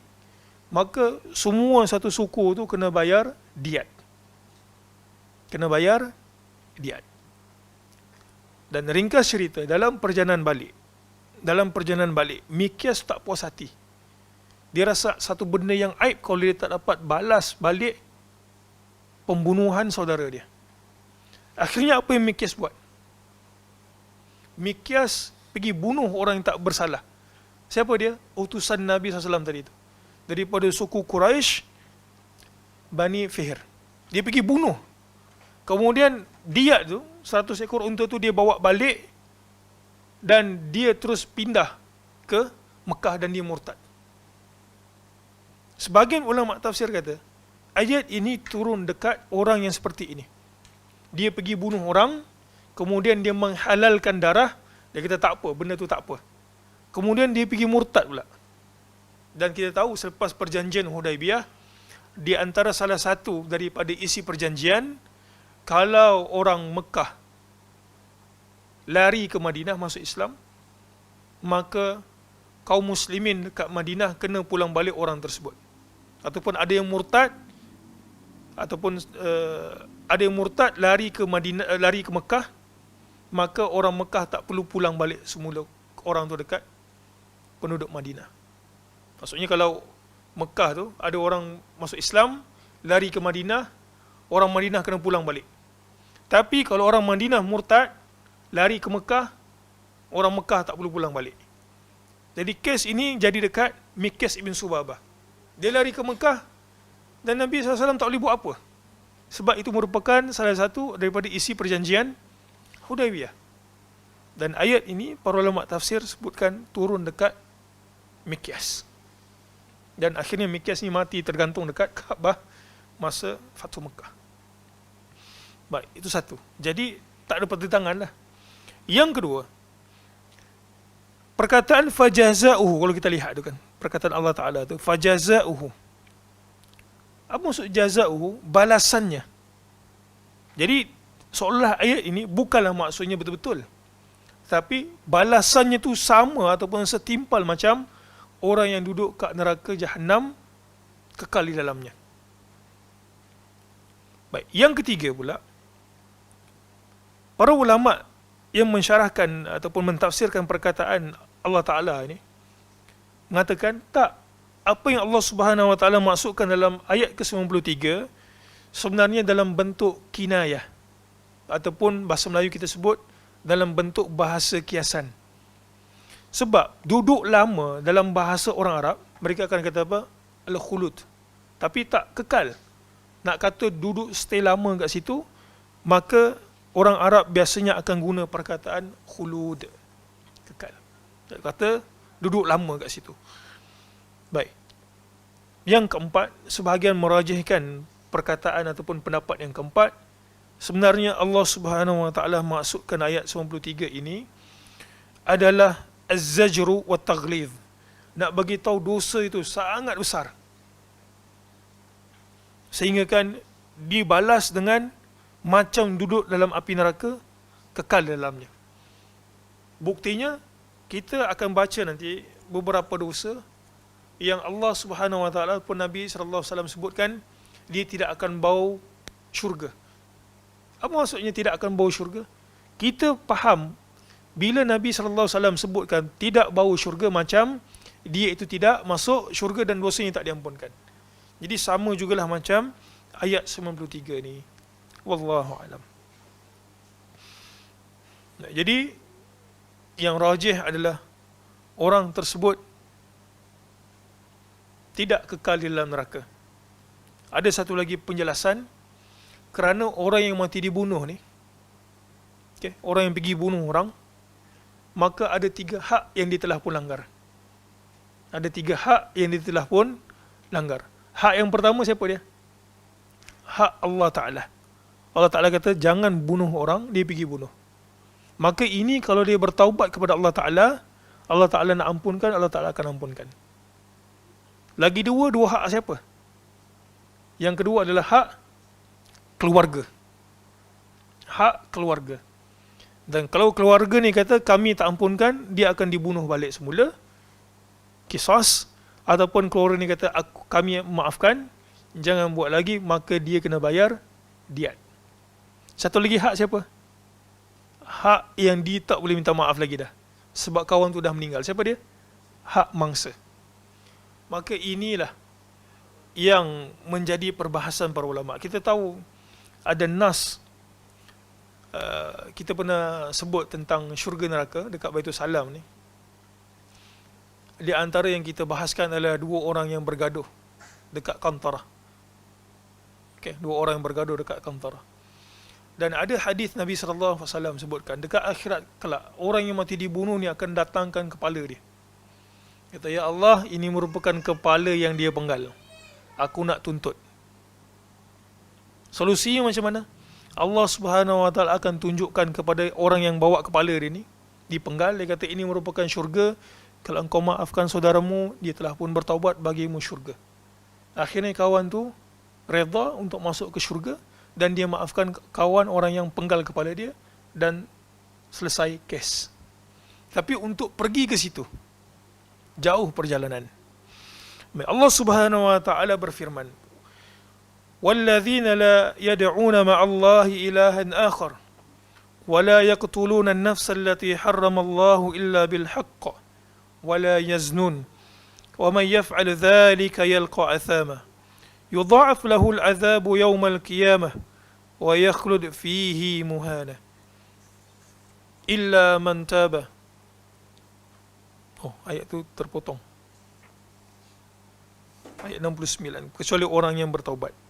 [SPEAKER 1] maka semua satu suku tu kena bayar diat. Kena bayar diat. Dan ringkas cerita, dalam perjalanan balik, Mikyas tak puas hati. Dia rasa satu benda yang aib kalau dia tak dapat balas balik pembunuhan saudara dia. Akhirnya apa yang Mikyas buat? Mikyas pergi bunuh orang yang tak bersalah. Siapa dia? Utusan Nabi SAW tadi itu. Daripada suku Quraisy, Bani Fihr. Dia pergi bunuh. Kemudian dia tu, 100 ekor unta tu dia bawa balik, dan dia terus pindah ke Mekah dan dia murtad. Sebahagian ulama tafsir kata, ayat ini turun dekat orang yang seperti ini. dia pergi bunuh orang, kemudian dia menghalalkan darah, dia kata tak apa, benda tu tak apa. Kemudian dia pergi murtad pula. Dan kita tahu selepas perjanjian Hudaibiyah, di antara salah satu daripada isi perjanjian, kalau orang Mekah lari ke Madinah masuk Islam, maka kaum muslimin dekat Madinah kena pulang balik orang tersebut. Ataupun ada yang murtad, ataupun ada yang murtad lari ke Madinah, lari ke Mekah, maka orang Mekah tak perlu pulang balik semula orang tu dekat penduduk Madinah. Maksudnya kalau Mekah tu ada orang masuk Islam, lari ke Madinah, orang Madinah kena pulang balik. Tapi kalau orang Madinah murtad, lari ke Mekah, orang Mekah tak perlu pulang balik. Jadi kes ini jadi dekat Mikes ibn Subabah. Dia lari ke Mekah dan Nabi SAW tak boleh buat apa. Sebab itu merupakan salah satu daripada isi perjanjian Hudaibiyah. Dan ayat ini para ulama tafsir sebutkan turun dekat Mikes. Dan akhirnya Mikes ni mati tergantung dekat Kaabah masa Fathu Mekah. Baik, itu satu. Jadi tak ada pertentangan lah. Yang kedua, perkataan fajaza'uhu, kalau kita lihat tu kan, perkataan Allah Ta'ala tu, fajaza'uhu. Apa maksud jaza'uhu? Balasannya. Jadi seolah ayat ini bukanlah maksudnya betul-betul, tapi balasannya tu sama ataupun setimpal macam orang yang duduk kat neraka Jahannam kekal di dalamnya. Baik, yang ketiga pula, para ulama yang mensyarahkan ataupun mentafsirkan perkataan Allah Ta'ala ini mengatakan tak, apa yang Allah Subhanahu Wa Ta'ala maksudkan dalam ayat ke-93 sebenarnya dalam bentuk kinayah, ataupun bahasa Melayu kita sebut dalam bentuk bahasa kiasan. Sebab duduk lama dalam bahasa orang Arab, mereka akan kata apa? Al-khulud. Tapi tak kekal. Nak kata duduk stay lama kat situ, maka orang Arab biasanya akan guna perkataan khulud. Kekal. Nak kata duduk lama kat situ. Baik. Yang keempat, sebahagian merajihkan perkataan ataupun pendapat yang keempat, sebenarnya Allah Subhanahu Wa Ta'ala maksudkan ayat 93 ini adalah az-zajru wa taghlidh. Nak bagi tahu dosa itu sangat besar. Sehingga kan dibalas dengan macam duduk dalam api neraka, kekal dalamnya. Buktinya kita akan baca nanti beberapa dosa yang Allah Subhanahu Wa Ta'ala pun Nabi sallallahu alaihi wasallam sebutkan dia tidak akan bau syurga. Apa maksudnya tidak akan bau syurga? Kita faham bila Nabi SAW sebutkan tidak bau syurga, macam dia itu tidak masuk syurga dan dosanya tak diampunkan. Jadi sama jugalah macam ayat 93 ni. Wallahu alam. Jadi yang rajih adalah orang tersebut tidak kekal di dalam neraka. Ada satu lagi penjelasan, kerana orang yang mati dibunuh ni, orang yang pergi bunuh orang, maka ada 3 hak yang dia telah pun langgar. Ada 3 hak yang dia telah pun langgar. Hak yang pertama siapa dia? Hak Allah Ta'ala. Allah Ta'ala kata jangan bunuh orang, dia pergi bunuh. Maka ini kalau dia bertaubat kepada Allah Ta'ala, Allah Ta'ala nak ampunkan, Allah Ta'ala akan ampunkan. Lagi dua hak siapa? Yang kedua adalah hak keluarga. Hak keluarga. Dan kalau keluarga ni kata kami tak ampunkan, dia akan dibunuh balik semula, qisas. Ataupun keluarga ni kata kami maafkan, jangan buat lagi, maka dia kena bayar diat. Satu lagi hak siapa? Hak yang dia tak boleh minta maaf lagi dah, sebab kawan tu dah meninggal. Siapa dia? Hak mangsa. Maka inilah yang menjadi perbahasan para ulama. Kita tahu ada nas, kita pernah sebut tentang syurga neraka dekat Baitul Salam ni. Di antara yang kita bahaskan adalah 2 orang yang bergaduh dekat Qantarah. Dua orang yang bergaduh dekat Qantarah. Dan ada hadis Nabi SAW sebutkan, dekat akhirat kelak, orang yang mati dibunuh ni akan datangkan kepala dia. Kata, ya Allah, ini merupakan kepala yang dia penggal. Aku nak tuntut. Solusinya macam mana? Allah Subhanahu Wa Taala akan tunjukkan kepada orang yang bawa kepala dia ni, dipenggal, dia kata ini merupakan syurga, kalau engkau maafkan saudaramu, dia telah pun bertaubat bagimu syurga. Akhirnya kawan tu redha untuk masuk ke syurga, dan dia maafkan kawan orang yang penggal kepala dia, dan selesai kes. Tapi untuk pergi ke situ, jauh perjalanan. Allah Subhanahu Wa Taala berfirman, وَالَّذِينَ لَا يَدْعُونَ مَعَ اللَّهِ إِلَهًا آخَرَ وَلَا يَقْتُلُونَ النَّفْسَ الَّتِي حَرَّمَ اللَّهُ إِلَّا بِالْحَقِّ وَلَا يَزْنُونَ وَمَنْ يَفْعَلْ ذَلِكَ يَلْقَ أَثَامًا يُضَاعَفْ لَهُ الْعَذَابُ يَوْمَ الْقِيَامَةِ وَيَخْلُدْ فِيهِ مُهَانًا إِلَّا مَنْ تَابَ. Ayat tu terpotong. Ayat 69, kecuali orang yang bertaubat.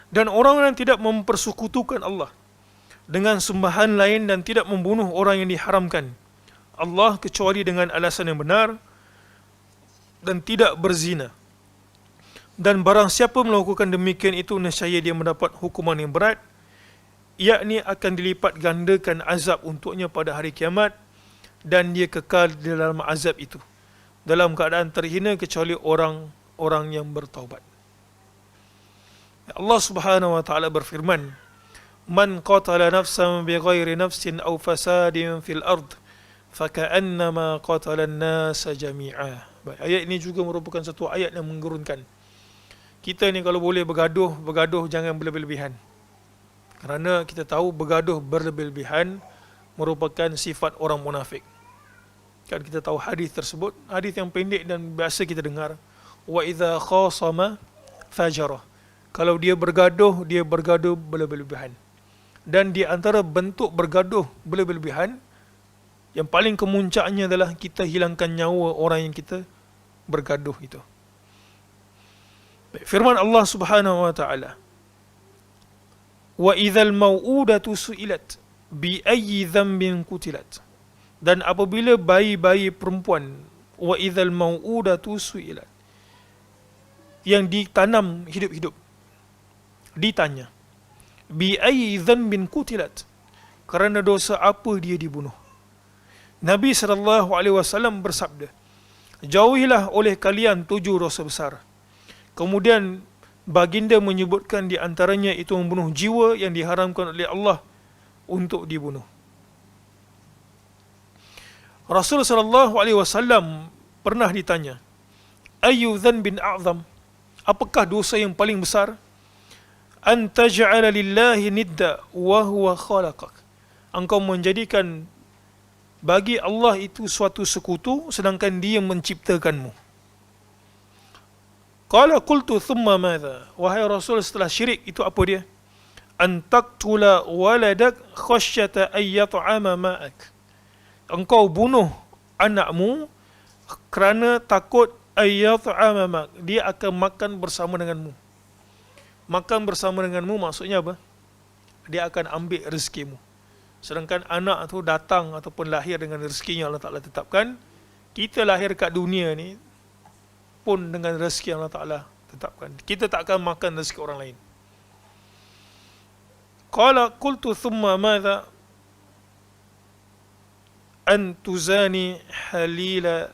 [SPEAKER 1] Dan orang yang tidak mempersekutukan Allah dengan sembahan lain dan tidak membunuh orang yang diharamkan Allah kecuali dengan alasan yang benar, dan tidak berzina. Dan barang siapa melakukan demikian itu, nescaya dia mendapat hukuman yang berat, yakni akan dilipat gandakan azab untuknya pada hari kiamat, dan dia kekal di dalam azab itu dalam keadaan terhina kecuali orang-orang yang bertaubat. Allah Subhanahu Wa Taala berfirman, "Man qatala nafsan bighairi nafsin aw fasadin fil ard, faka'annama qatala an-nasa jami'a." Ayat ini juga merupakan satu ayat yang menggerunkan. Kita ni kalau boleh bergaduh jangan berlebih-lebihan. Kerana kita tahu bergaduh berlebih-lebihan merupakan sifat orang munafik. Kan kita tahu hadis tersebut, hadis yang pendek dan biasa kita dengar. Wa idza khasama fajara. Kalau dia bergaduh berlebih-lebihan. Dan di antara bentuk bergaduh berlebih-lebihan, yang paling kemuncaknya adalah kita hilangkan nyawa orang yang kita bergaduh itu. Firman Allah Subhanahu Wa Taala, wa idzal mau'udatu su'ilat bi ayyi dhanbin qutilat. Dan apabila bayi-bayi perempuan, wa idzal mau'udatu su'ilat, yang ditanam hidup-hidup, ditanya, bi ayyi dhanbin qutilat, kerana dosa apa dia dibunuh. Nabi SAW bersabda, jauhilah oleh kalian 7 dosa besar. Kemudian baginda menyebutkan di antaranya itu membunuh jiwa yang diharamkan oleh Allah untuk dibunuh. Rasul SAW pernah ditanya, ayyu dhanbin a'zam, apakah dosa yang paling besar? An taj'ala lillahi nidda wa huwa khalaqak, engkau menjadikan bagi Allah itu suatu sekutu sedangkan dia menciptakanmu. Qala qultu thumma madha, wahai Rasul, setelah syirik itu apa dia? An taqtula waladak khasyata ay yat'ama ma'ak, engkau bunuh anakmu kerana takut ay yat'ama ma'ak, dia akan makan bersama denganmu. Makan bersama denganmu maksudnya apa? Dia akan ambil rezekimu. Sedangkan anak tu datang ataupun lahir dengan rezeki yang Allah Ta'ala tetapkan. Kita lahir kat dunia ni pun dengan rezeki yang Allah Ta'ala tetapkan. Kita tak akan makan rezeki orang lain. Qala qultu thumma madha? An tuzani halila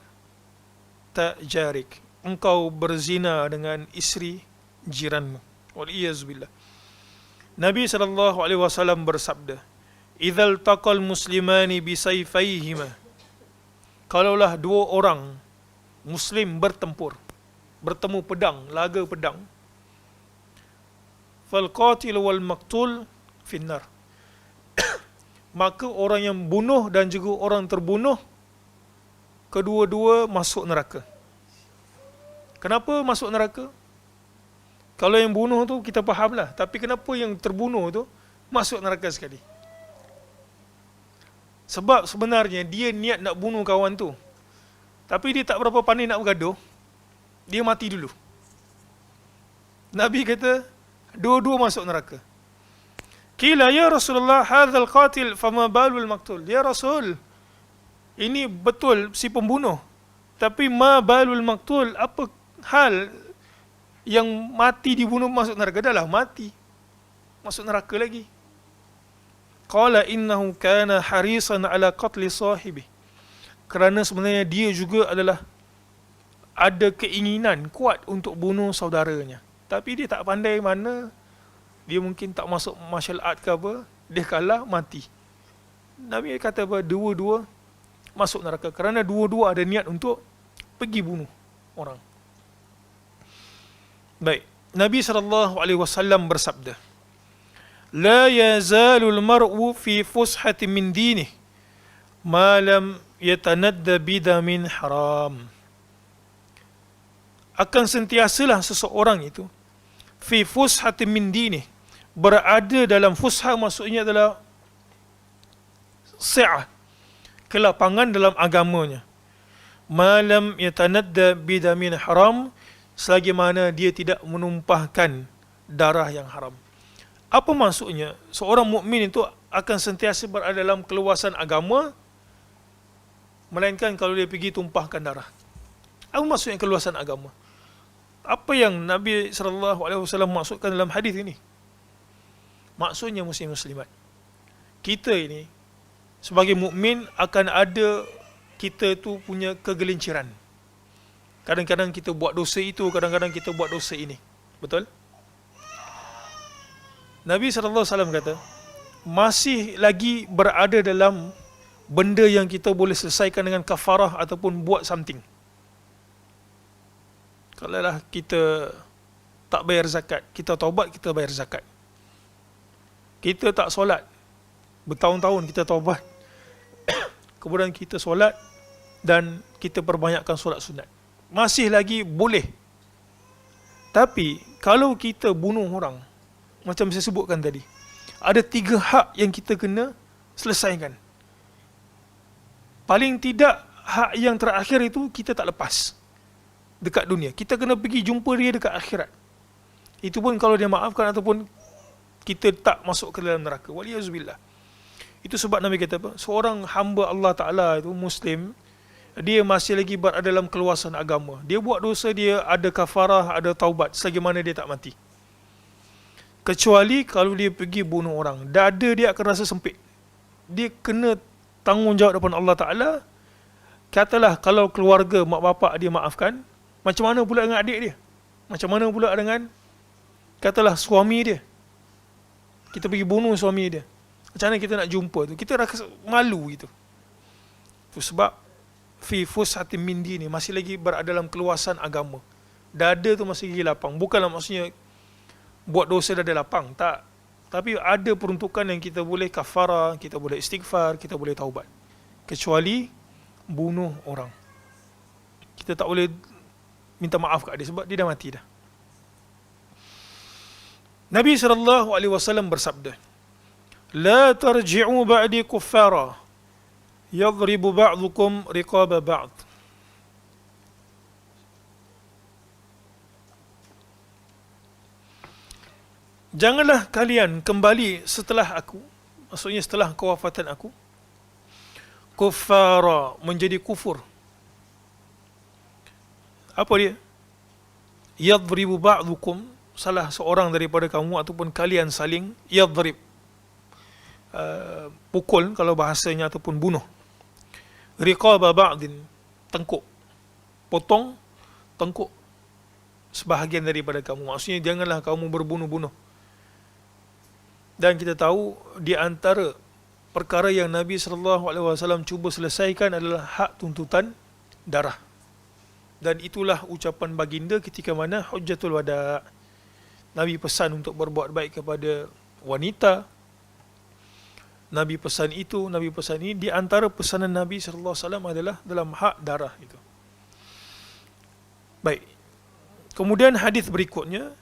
[SPEAKER 1] ta'jarik, engkau berzina dengan isteri jiranmu. Waliyazubillah. Nabi SAW bersabda, idzal taqal muslimani bisayfayhima, kalaulah 2 orang muslim bertempur, bertemu pedang, laga pedang, fal qatil wal maqtul finnar, maka orang yang bunuh dan juga orang terbunuh, kedua-dua masuk neraka. Kenapa masuk neraka? Kalau yang bunuh tu kita fahamlah, tapi kenapa yang terbunuh tu masuk neraka sekali? Sebab sebenarnya dia niat nak bunuh kawan tu, tapi dia tak berapa pandai nak bergaduh, dia mati dulu. Nabi kata, dua-dua masuk neraka. Qila ya Rasulullah, hadzal qatil fama balul maqtul. Ya Rasul, ini betul si pembunuh, tapi ma balul maqtul, apa hal yang mati dibunuh masuk neraka? Dah lah mati, masuk neraka lagi. qala innahu kana harisan ala qatli sahibi. Kerana sebenarnya dia juga adalah ada keinginan kuat untuk bunuh saudaranya. Tapi dia tak pandai mana, dia mungkin tak masuk martial art ke apa, dia kalah, mati. Nabi kata apa? Dua-dua masuk neraka kerana dua-dua ada niat untuk pergi bunuh orang. Baik, Nabi SAW bersabda, "La yazalul mar'u fi fushatin min dinih ma lam yatanadda bidamin haram." Akan sentiasalah seseorang itu fi fushatin min dinih, berada dalam fushah maksudnya adalah si'ah, kelapangan dalam agamanya. Malam yatanadda bidamin haram, selagi mana dia tidak menumpahkan darah yang haram. Apa maksudnya? Seorang mukmin itu akan sentiasa berada dalam keluasan agama, melainkan kalau dia pergi tumpahkan darah. Apa maksudnya keluasan agama? Apa yang Nabi SAW maksudkan dalam hadis ini? Maksudnya muslim-muslimat, kita ini sebagai mukmin akan ada, kita tu punya kegelinciran. Kadang-kadang kita buat dosa itu, kadang-kadang kita buat dosa ini. Betul? Nabi SAW kata, masih lagi berada dalam benda yang kita boleh selesaikan dengan kafarah ataupun buat something. Kalau lah kita tak bayar zakat, kita taubat, kita bayar zakat. Kita tak solat, bertahun-tahun kita taubat, kemudian kita solat dan kita perbanyakkan solat sunat, masih lagi boleh. Tapi kalau kita bunuh orang, macam saya sebutkan tadi, ada 3 hak yang kita kena selesaikan. Paling tidak hak yang terakhir itu kita tak lepas dekat dunia. Kita kena pergi jumpa dia dekat akhirat. Itu pun kalau dia maafkan ataupun kita tak masuk ke dalam neraka. Waliyazubillah. Itu sebab Nabi kata apa? Seorang hamba Allah Ta'ala itu, Muslim, dia masih lagi berada dalam keluasan agama. Dia buat dosa, dia ada kafarah, ada taubat, selagi mana dia tak mati. Kecuali kalau dia pergi bunuh orang, dada dia akan rasa sempit. Dia kena tanggungjawab depan Allah Ta'ala. Katalah kalau keluarga, mak bapak dia maafkan, macam mana pula dengan adik dia? Macam mana pula dengan, katalah suami dia, kita pergi bunuh suami dia, macam mana kita nak jumpa tu? Kita rasa malu gitu. Itu sebab fi fushatin min dini, masih lagi berada dalam keluasan agama. Dada tu masih lagi lapang. Bukanlah maksudnya buat dosa dada lapang, tak. Tapi ada peruntukan yang kita boleh kafara, kita boleh istighfar, kita boleh taubat. Kecuali bunuh orang, kita tak boleh minta maaf kat dia sebab dia dah mati dah. Nabi SAW bersabda, "La tarji'u ba'di kuffara, yadribu ba'dukum riqaba ba'd." Janganlah kalian kembali setelah aku, maksudnya setelah kewafatan aku, kuffara, menjadi kufur. Apa dia? Yadribu ba'dukum, salah seorang daripada kamu ataupun kalian saling yadrib, pukul kalau bahasanya, ataupun bunuh. Riqaba ba'din, tengkuk, potong tengkuk sebahagian daripada kamu. Maksudnya janganlah kamu berbunuh-bunuh. Dan kita tahu di antara perkara yang Nabi SAW cuba selesaikan adalah hak tuntutan darah. Dan itulah ucapan baginda ketika mana Hujjatul Wada. Nabi pesan untuk berbuat baik kepada wanita. Nabi pesan itu, Nabi pesan ini. Di antara pesanan Nabi SAW adalah dalam hak darah itu. Baik. Kemudian hadis berikutnya,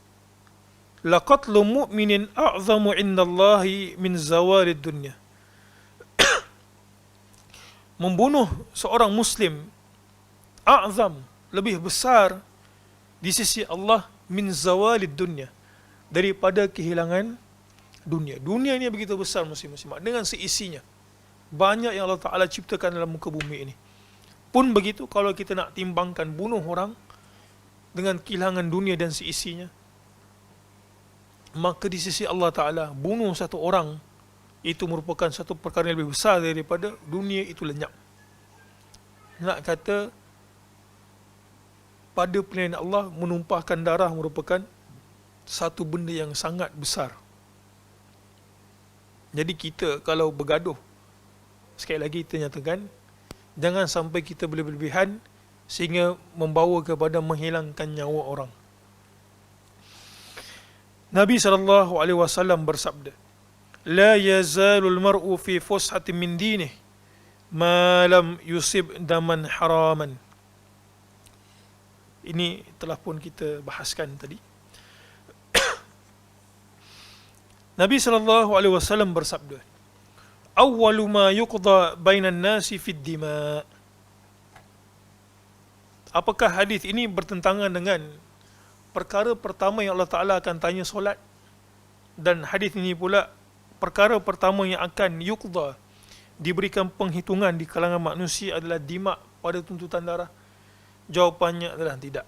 [SPEAKER 1] laqatlu mu'minin a'zamu indallahi min zawalid dunya. Membunuh seorang muslim, a'zam, lebih besar di sisi Allah, min zawalid dunya, daripada kehilangan dunia. Dunia ini begitu besar muslim-muslimat, dengan seisinya. Banyak yang Allah Ta'ala ciptakan dalam muka bumi ini. Pun begitu, kalau kita nak timbangkan bunuh orang dengan kehilangan dunia dan seisinya, maka di sisi Allah Ta'ala, bunuh satu orang itu merupakan satu perkara yang lebih besar daripada dunia itu lenyap. Nak kata pada pilihan Allah, menumpahkan darah merupakan satu benda yang sangat besar. Jadi kita kalau bergaduh, sekali lagi kita nyatakan, jangan sampai kita berlebihan sehingga membawa kepada menghilangkan nyawa orang. Nabi SAW bersabda, "La yazalul mar'u fi fushatin min dinih ma lam yusib daman haraman." Ini telah pun kita bahaskan tadi. Nabi SAW bersabda, "Awwalu ma yuqda bainan nasi fid dima." Apakah hadis ini bertentangan dengan perkara pertama yang Allah Ta'ala akan tanya solat? Dan hadis ini pula perkara pertama yang akan yuqda, diberikan penghitungan di kalangan manusia adalah dima, pada tuntutan darah. Jawapannya adalah tidak.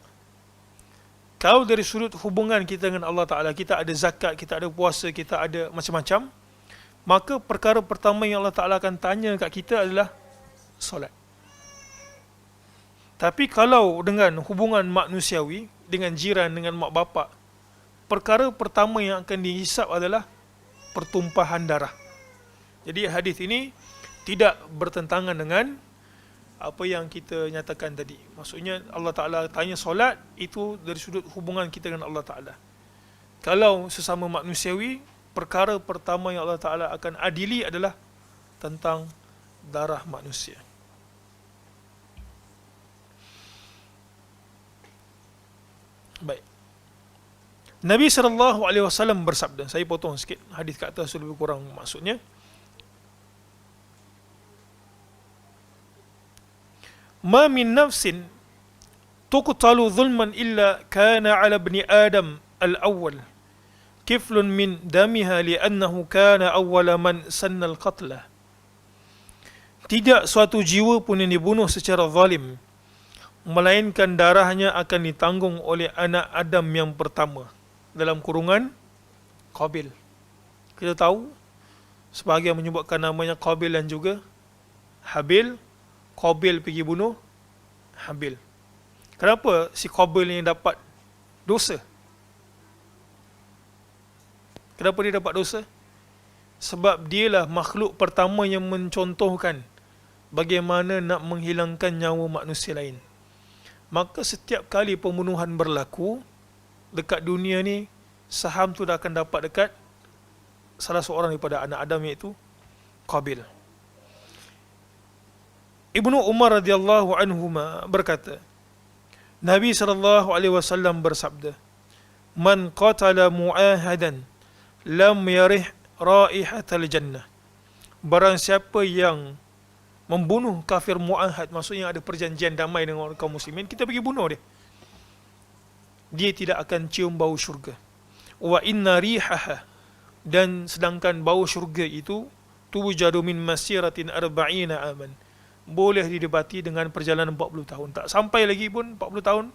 [SPEAKER 1] Kalau dari sudut hubungan kita dengan Allah Ta'ala, kita ada zakat, kita ada puasa, kita ada macam-macam, maka perkara pertama yang Allah Ta'ala akan tanya kat kita adalah solat. Tapi kalau dengan hubungan manusiawi, dengan jiran, dengan mak bapak, perkara pertama yang akan dihisap adalah pertumpahan darah. Jadi hadis ini tidak bertentangan dengan apa yang kita nyatakan tadi. Maksudnya Allah Ta'ala tanya solat, itu dari sudut hubungan kita dengan Allah Ta'ala. Kalau sesama manusiawi, perkara pertama yang Allah Ta'ala akan adili adalah tentang darah manusia. Baik. Nabi SAW bersabda, saya potong sikit hadis kat atas lebih kurang maksudnya. Ma min nafsin tuqtalu zulman illa kana ala ibni Adam al-awwal kiflun min damiha li'annahu kana awwala man sanna al-qatla. Tidak suatu jiwa pun yang dibunuh secara zalim, melainkan darahnya akan ditanggung oleh anak Adam yang pertama, dalam kurungan Qabil. Kita tahu sebahagian menyebutkan namanya Qabil dan juga Habil. Qabil pergi bunuh Habil. Kenapa si Qabil ni dapat dosa? Kenapa dia dapat dosa? Sebab dialah makhluk pertama yang mencontohkan bagaimana nak menghilangkan nyawa manusia lain. Maka setiap kali pembunuhan berlaku dekat dunia ni, saham tu dah akan dapat dekat salah seorang daripada anak Adam, iaitu Qabil. Ibnu Umar radhiyallahu anhuma berkata, Nabi SAW bersabda, "Man qatala mu'ahadan lam yarih raihatal jannah." Barang siapa yang membunuh kafir mu'ahad, maksudnya ada perjanjian damai dengan orang kaum muslimin, kita pergi bunuh dia, dia tidak akan cium bau syurga. Wa inna rihaha, dan sedangkan bau syurga itu tujadu min masiratin arba'ina aman, boleh didapati dengan perjalanan 40 tahun. Tak sampai lagi pun 40 tahun,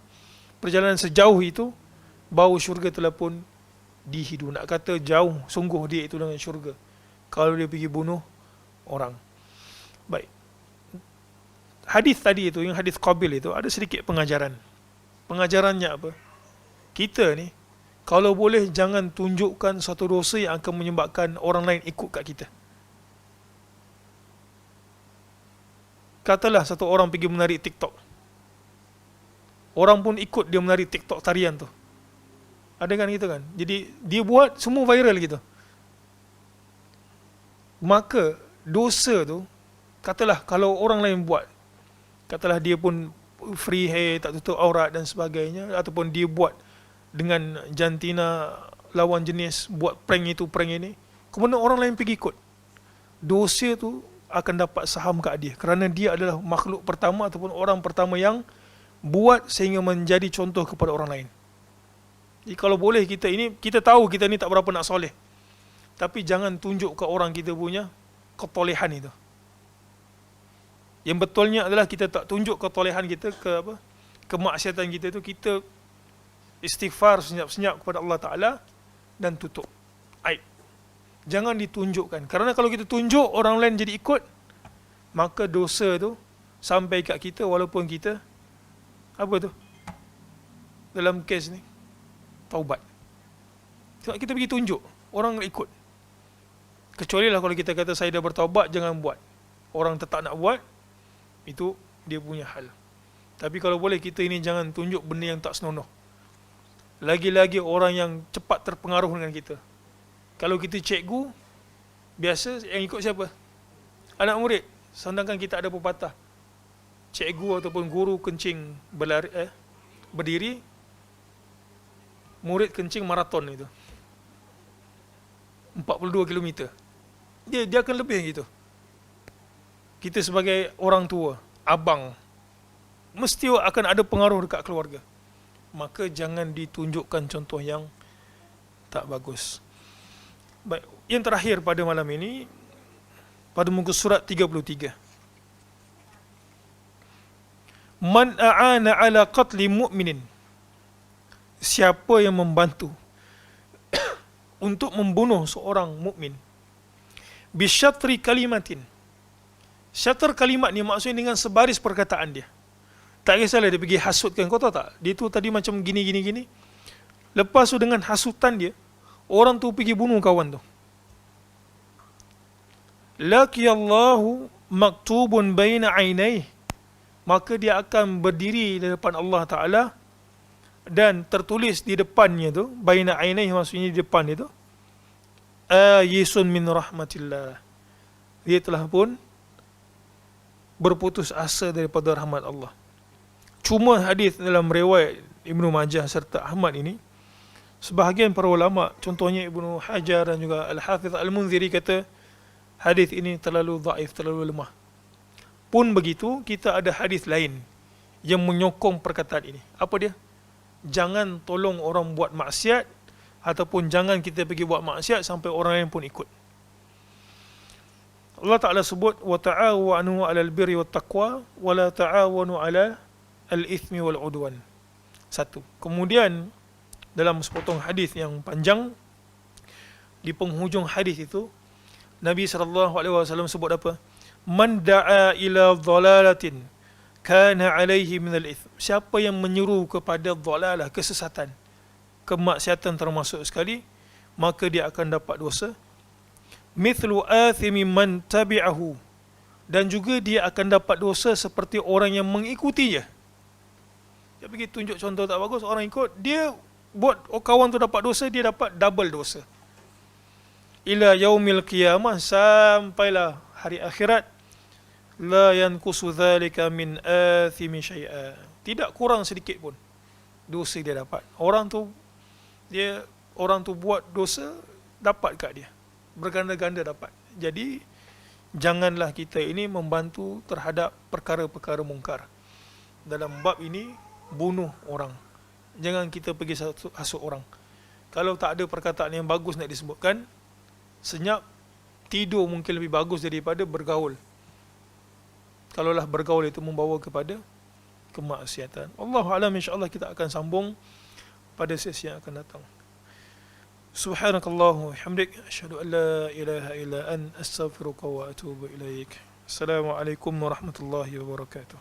[SPEAKER 1] perjalanan sejauh itu, bau syurga telah pun dihidu. Nak kata jauh sungguh dia itu dengan syurga, kalau dia pergi bunuh orang. Baik. Hadis tadi itu, yang hadis Qabil itu, ada sedikit pengajaran. Pengajarannya apa? Kita ni, kalau boleh jangan tunjukkan satu dosa yang akan menyebabkan orang lain ikut kat kita. Katalah satu orang pergi menari TikTok, orang pun ikut dia menari TikTok tarian tu. Ada kan gitu kan? Jadi dia buat semua viral gitu. Maka dosa tu, katalah kalau orang lain buat, katalah dia pun free hair, tak tutup aurat dan sebagainya, ataupun dia buat dengan jantina lawan jenis, buat prank itu prank ini, kemudian orang lain pergi ikut, dosa tu akan dapat saham kat dia, kerana dia adalah makhluk pertama ataupun orang pertama yang buat sehingga menjadi contoh kepada orang lain. Jadi kalau boleh kita ini, kita tahu kita ni tak berapa nak soleh, tapi jangan tunjuk ke orang kita punya ketolehan itu. Yang betulnya adalah kita tak tunjuk ketolehan kita ke apa, kemaksiatan kita itu, kita istighfar senyap-senyap kepada Allah Ta'ala dan tutup aib. Jangan ditunjukkan. Kerana kalau kita tunjuk orang lain jadi ikut, maka dosa tu sampai kat kita walaupun kita apa tu? Dalam kes ni taubat. Sebab kita pergi tunjuk, orang ikut. Kecuali lah kalau kita kata saya dah bertaubat, jangan buat. Orang tetap nak buat, itu dia punya hal. Tapi kalau boleh kita ini jangan tunjuk benda yang tak senonoh. Lagi-lagi orang yang cepat terpengaruh dengan kita. Kalau kita cikgu, biasa yang ikut siapa? Anak murid. Sedangkan kita ada pepatah, cikgu ataupun guru kencing berdiri, murid kencing maraton itu. 42 km. Dia akan lebih gitu. Kita sebagai orang tua, abang, mesti akan ada pengaruh dekat keluarga. Maka jangan ditunjukkan contoh yang tak bagus. Baik, yang terakhir pada malam ini, pada muka surat 33. Man a'ana ala qatli mu'minin. Siapa yang membantu untuk membunuh seorang mukmin bisyatri kalimatin. Syatr kalimat ni maksudnya dengan sebaris perkataan dia. Tak kisahlah dia pergi hasutkan, kau tahu tak? Dia tu tadi macam gini. Lepas tu dengan hasutan dia, orang tu pergi bunuh kawan tu. Laqiyallahu maktubun baina ainaihi. Maka dia akan berdiri di depan Allah Ta'ala dan tertulis di depannya tu, baina ainaihi maksudnya di depan dia tu, ayisun min rahmatillah. Dia telah pun berputus asa daripada rahmat Allah. Cuma hadis dalam riwayat Ibnu Majah serta Ahmad ini, sebahagian para ulama, contohnya Ibnu Hajar dan juga Al-Hafidh Al-Munziri kata hadis ini terlalu dhaif, terlalu lemah. Pun begitu, kita ada hadis lain yang menyokong perkataan ini. Apa dia? Jangan tolong orang buat maksiat, ataupun jangan kita pergi buat maksiat sampai orang lain pun ikut. Allah Ta'ala sebut, wa ta'awanu 'alal birri wat taqwa wa la ta'awanu 'ala al-ithmi wal 'udwan. Satu. Kemudian dalam sepotong hadis yang panjang, di penghujung hadis itu Nabi SAW sebut apa? Man da'a ila dhalalatin kana 'alaihi min al-ithm. Siapa yang menyeru kepada dhalalah, kesesatan, kemaksiatan termasuk sekali, maka dia akan dapat dosa. Mithlu athimi man tabi'ahu. Dan juga dia akan dapat dosa seperti orang yang mengikutinya. Dia pergi tunjuk contoh tak bagus, orang ikut, dia buat kawan tu dapat dosa, dia dapat double dosa. Ila yaumil qiyamah, sampailah hari akhirat, la yankusu dhalika min athimi syai'a. Tidak kurang sedikit pun dosa dia dapat. Orang tu buat dosa, dapat kat dia, berganda-ganda dapat. Jadi janganlah kita ini membantu terhadap perkara-perkara mungkar. Dalam bab ini, bunuh orang. Jangan kita pergi hasut orang. Kalau tak ada perkataan yang bagus nak disebutkan, senyap, tidur mungkin lebih bagus daripada bergaul. Kalaulah bergaul itu membawa kepada kemaksiatan. Allahu a'lam, insya-Allah kita akan sambung pada sesi yang akan datang. Subhanakallahumma wa bihamdik, asyhadu an la ilaha illa anta, astaghfiruka wa atubu ilaik. Assalamualaikum warahmatullahi wabarakatuh.